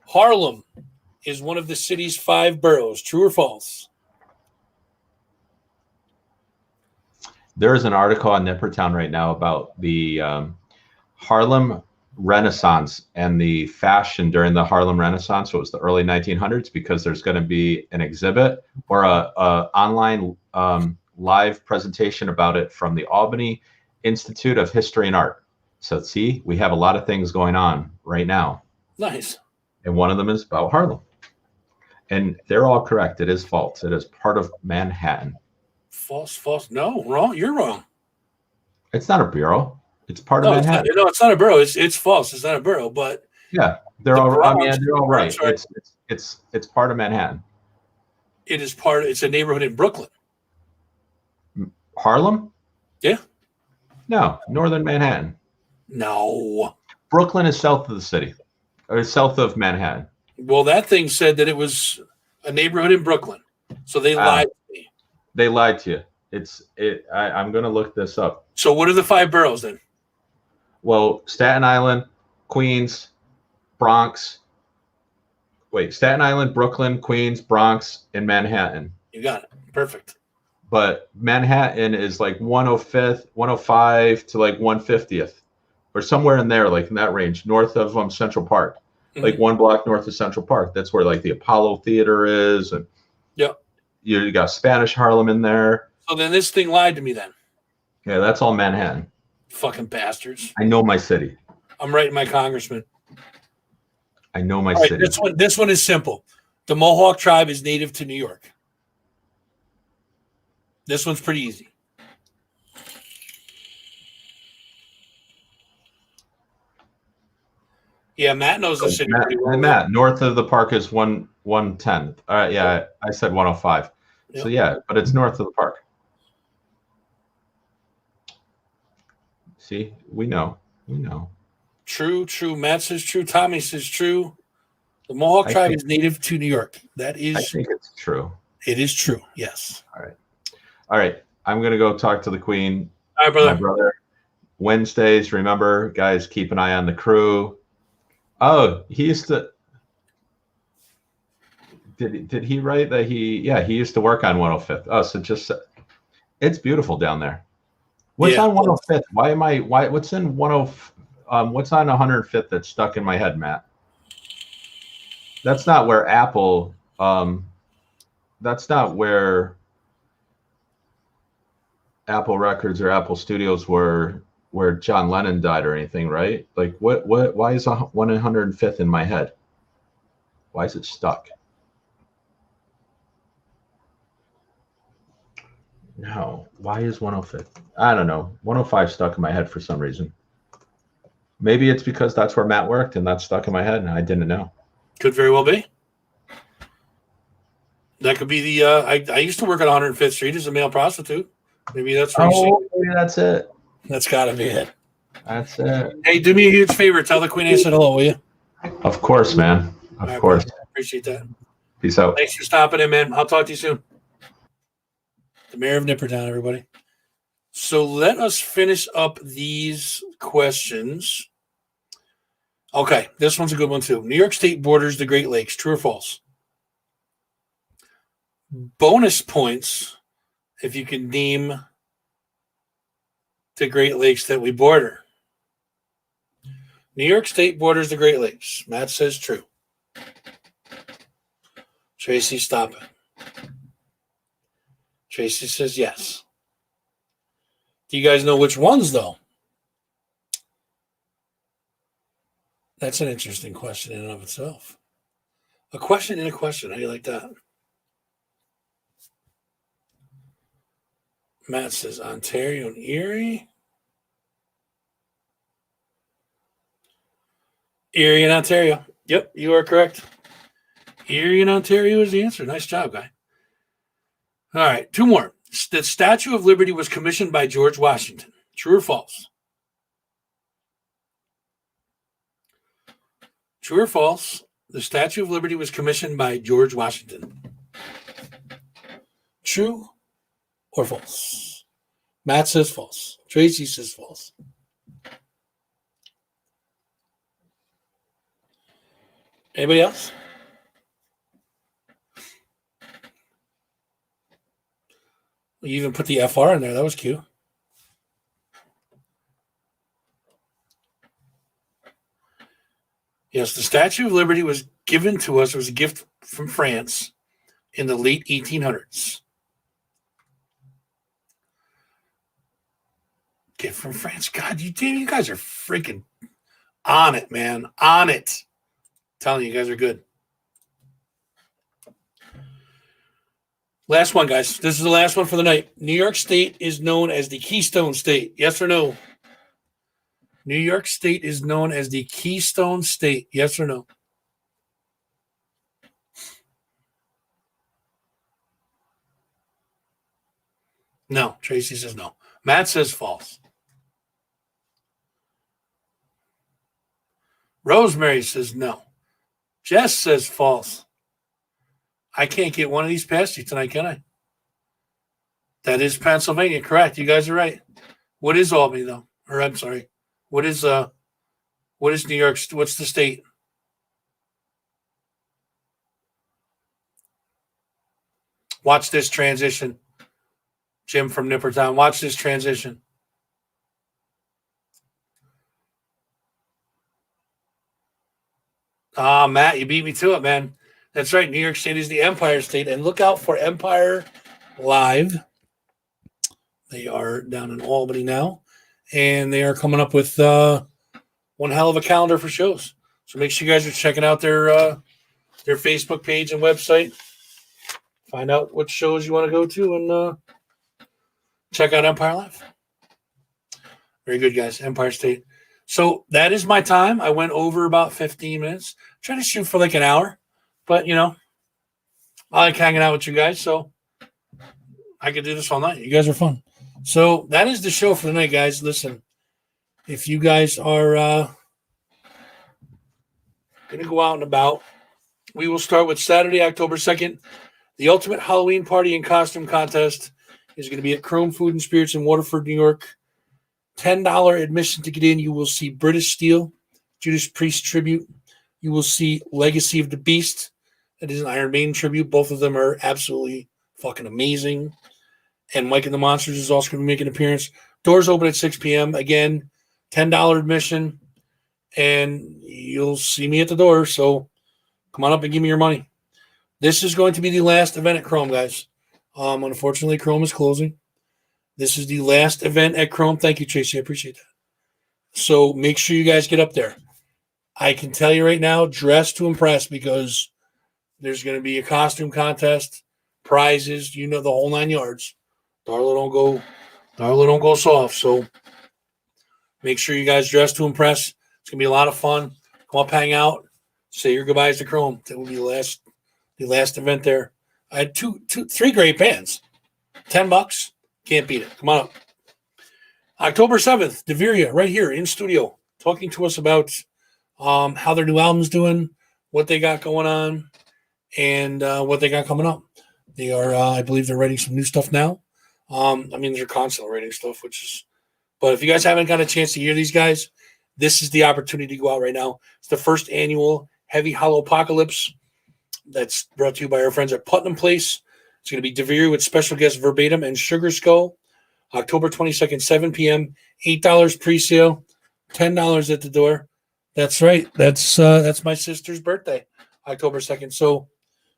Harlem is one of the city's 5 boroughs. True or false? There is an article on Nippertown right now about the Harlem Renaissance and the fashion during the Harlem Renaissance. So it was the early 1900s, because there's going to be an exhibit or a online live presentation about it from the Albany Institute of History and Art. So see, we have a lot of things going on right now. Nice. And one of them is about Harlem. And they're all correct. It is false. It is part of Manhattan. False, false. No, wrong. You're wrong. It's not a borough. It's part of Manhattan. It's not a borough. It's false. It's not a borough, but yeah, they're all right. It's part of Manhattan. It's a neighborhood in Brooklyn. Harlem? Yeah. No, northern Manhattan. No. Brooklyn is south of the city, or south of Manhattan. Well, that thing said that it was a neighborhood in Brooklyn, so they lied to me. They lied to you. I'm going to look this up. So what are the 5 boroughs then? Well, Staten Island, Queens, Bronx. Wait, Staten Island, Brooklyn, Queens, Bronx, and Manhattan. You got it. Perfect. But Manhattan is like 105th, 105 to like 150th, or somewhere in there, like in that range, north of Central Park, like 1 block north of Central Park. That's where like the Apollo Theater is, and you got Spanish Harlem in there. So then this thing lied to me then. Yeah, that's all Manhattan. Fucking bastards. I know my city. I'm writing my congressman. I know my All right, city. this one is simple. The Mohawk tribe is native to New York. This one's pretty easy. Yeah, Matt knows the city pretty well. Matt, north of the park is 110. All right, yeah, I said 105. Yep. So yeah, but it's north of the park. See, we know. True. Matt says true. Tommy says true. The Mohawk tribe is native to New York. That is. I think it's true. It is true. Yes. All right. I'm gonna go talk to the Queen. All right, brother. My brother. Wednesdays, remember, guys, keep an eye on the crew. Oh, he used to. Did he write that he used to work on 105th. Oh, so just it's beautiful down there. What's on 105th? What's in 10 what's on 105th that's stuck in my head, Matt? That's not where Apple that's not where Apple Records or Apple Studios were where John Lennon died or anything, right? Like why is 105th in my head? Why is it stuck? No, why is 105th? I don't know. 105 stuck in my head for some reason. Maybe it's because that's where Matt worked and that's stuck in my head and I didn't know. Could very well be. That could be the I used to work on 105th Street as a male prostitute. Maybe that's where maybe that's it. That's gotta be it. That's it. Hey, do me a huge favor. Tell the Queen I said hello, will you? Of course, man. Of course. Brother. Appreciate that. Peace out. Thanks for stopping in, man. I'll talk to you soon. The mayor of Nippertown, everybody. So let us finish up these questions. Okay, this one's a good one too. New York State borders the Great Lakes. True or false? Bonus points if you can name the Great Lakes that we border. New York State borders the Great Lakes. Matt says true. Tracy, stop it. Tracy says yes. Do you guys know which ones, though? That's an interesting question in and of itself. A question in a question. How do you like that? Matt says Ontario and Erie. Erie and Ontario. Yep, you are correct. Erie and Ontario is the answer. Nice job, guy. All right, two more. The Statue of Liberty was commissioned by George Washington. True or false? True or false? The Statue of Liberty was commissioned by George Washington. True or false? Matt says false. Tracy says false. Anybody else? You even put the FR in there. That was cute. Yes, the Statue of Liberty was given to us. It was a gift from France in the late 1800s. Gift from France. God, you guys are freaking on it, man. On it. I'm telling you guys are good. Last one, guys. This is the last one for the night. New York State is known as the Keystone State. Yes or no? New York State is known as the Keystone State. Yes or no? No. Tracy says no. Matt says false. Rosemary says no. Jess says false. I can't get one of these past you tonight, can I? That is Pennsylvania, correct. You guys are right. What is Albany, though? Or I'm sorry. What is New York? What's the state? Watch this transition. Jim from Nippertown. Watch this transition. Matt, you beat me to it, man. That's right. New York State is the Empire State. And look out for Empire Live. They are down in Albany now. And they are coming up with one hell of a calendar for shows. So make sure you guys are checking out their Facebook page and website. Find out what shows you want to go to and check out Empire Live. Very good, guys. Empire State. So that is my time. I went over about 15 minutes. Trying to shoot for like an hour, but I like hanging out with you guys, so I could do this all night. You guys are fun. So that is the show for the night, guys. Listen, if you guys are going to go out and about, we will start with Saturday, October 2nd. The Ultimate Halloween Party and Costume Contest is going to be at Chrome Food and Spirits in Waterford, New York. $10 admission to get in. You will see British Steel, Judas Priest tribute. You will see Legacy of the Beast. That is an Iron Maiden tribute. Both of them are absolutely fucking amazing. And Mike and the Monsters is also going to be making an appearance. Doors open at 6 p.m. Again, $10 admission. And you'll see me at the door. So come on up and give me your money. This is going to be the last event at Chrome, guys. Unfortunately, Chrome is closing. This is the last event at Chrome. Thank you, Tracy. I appreciate that. So make sure you guys get up there. I can tell you right now, dress to impress, because there's going to be a costume contest, prizes, the whole 9 yards. Darla don't go soft. So make sure you guys dress to impress. It's going to be a lot of fun. Come up, hang out, say your goodbyes to Chrome. That will be the last event there. I had three great bands. $10. Can't beat it. Come on up. October 7th, DEVERIA, right here in studio, talking to us about how their new album's doing, what they got going on, and what they got coming up. They are, I believe they're writing some new stuff now. They're constantly writing stuff, but if you guys haven't got a chance to hear these guys, this is the opportunity to go out right now. It's the first annual Heavy Hollow Apocalypse that's brought to you by our friends at Putnam Place. It's going to be DeVere with special guests Verbatim and Sugar Skull. October 22nd, 7 p.m. $8 pre-sale, $10 at the door. That's right. That's my sister's birthday, October 2nd. So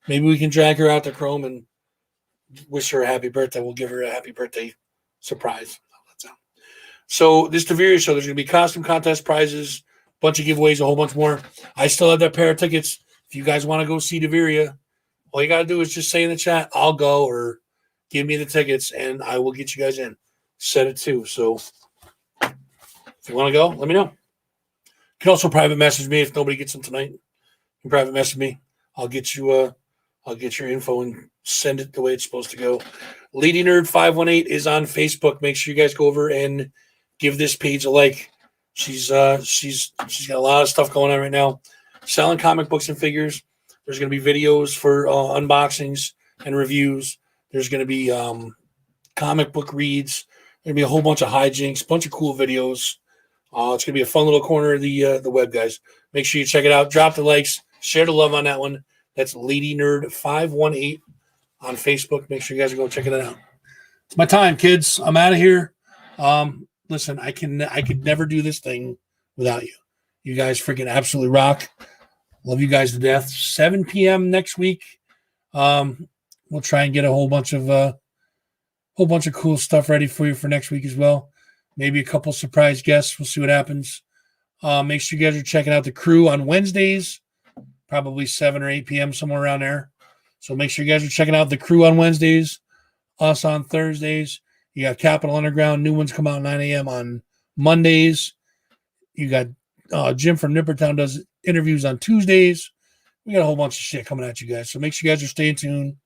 maybe we can drag her out to Chrome and wish her a happy birthday. We'll give her a happy birthday surprise. So this DeVere show, there's going to be costume contest prizes, bunch of giveaways, a whole bunch more. I still have that pair of tickets. If you guys want to go see DeVere, all you got to do is just say in the chat, I'll go, or give me the tickets, and I will get you guys in. Set it too. So if you want to go, let me know. You can also private message me if nobody gets them tonight. You can private message me. I'll get your info and send it the way it's supposed to go. Lady Nerd 518 is on Facebook. Make sure you guys go over and give this page a like. She's got a lot of stuff going on right now. Selling comic books and figures. There's going to be videos for unboxings and reviews. There's going to be comic book reads. There's going to be a whole bunch of hijinks, bunch of cool videos. It's going to be a fun little corner of the web, guys. Make sure you check it out. Drop the likes. Share the love on that one. That's Lady Nerd 518 on Facebook. Make sure you guys are going checking it out. It's my time, kids. I'm out of here. Listen, I could never do this thing without you. You guys freaking absolutely rock. Love you guys to death. 7 p.m. next week. We'll try and get a whole bunch of cool stuff ready for you for next week as well. Maybe a couple surprise guests. We'll see what happens. Make sure you guys are checking out the crew on Wednesdays, probably 7 or 8 p.m., somewhere around there. So make sure you guys are checking out the crew on Wednesdays, us on Thursdays. You got Capital Underground. New ones come out 9 a.m. on Mondays. You got Jim from Nippertown does interviews on Tuesdays. We got a whole bunch of shit coming at you guys. So make sure you guys are staying tuned.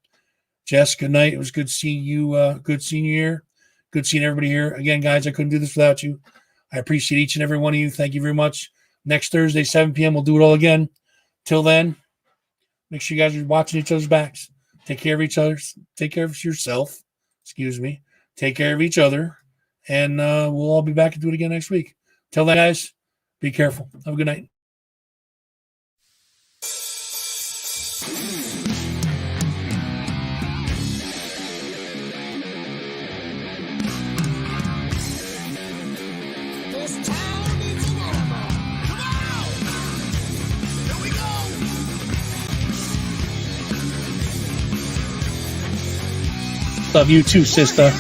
Jess, good night. It was good seeing you. Good seeing you here. Good seeing everybody here. Again, guys, I couldn't do this without you. I appreciate each and every one of you. Thank you very much. Next Thursday, 7 p.m., we'll do it all again. Till then, make sure you guys are watching each other's backs. Take care of each other. Take care of yourself. Excuse me. Take care of each other. And we'll all be back and do it again next week. Till then, guys, be careful. Have a good night. Love you too, sister.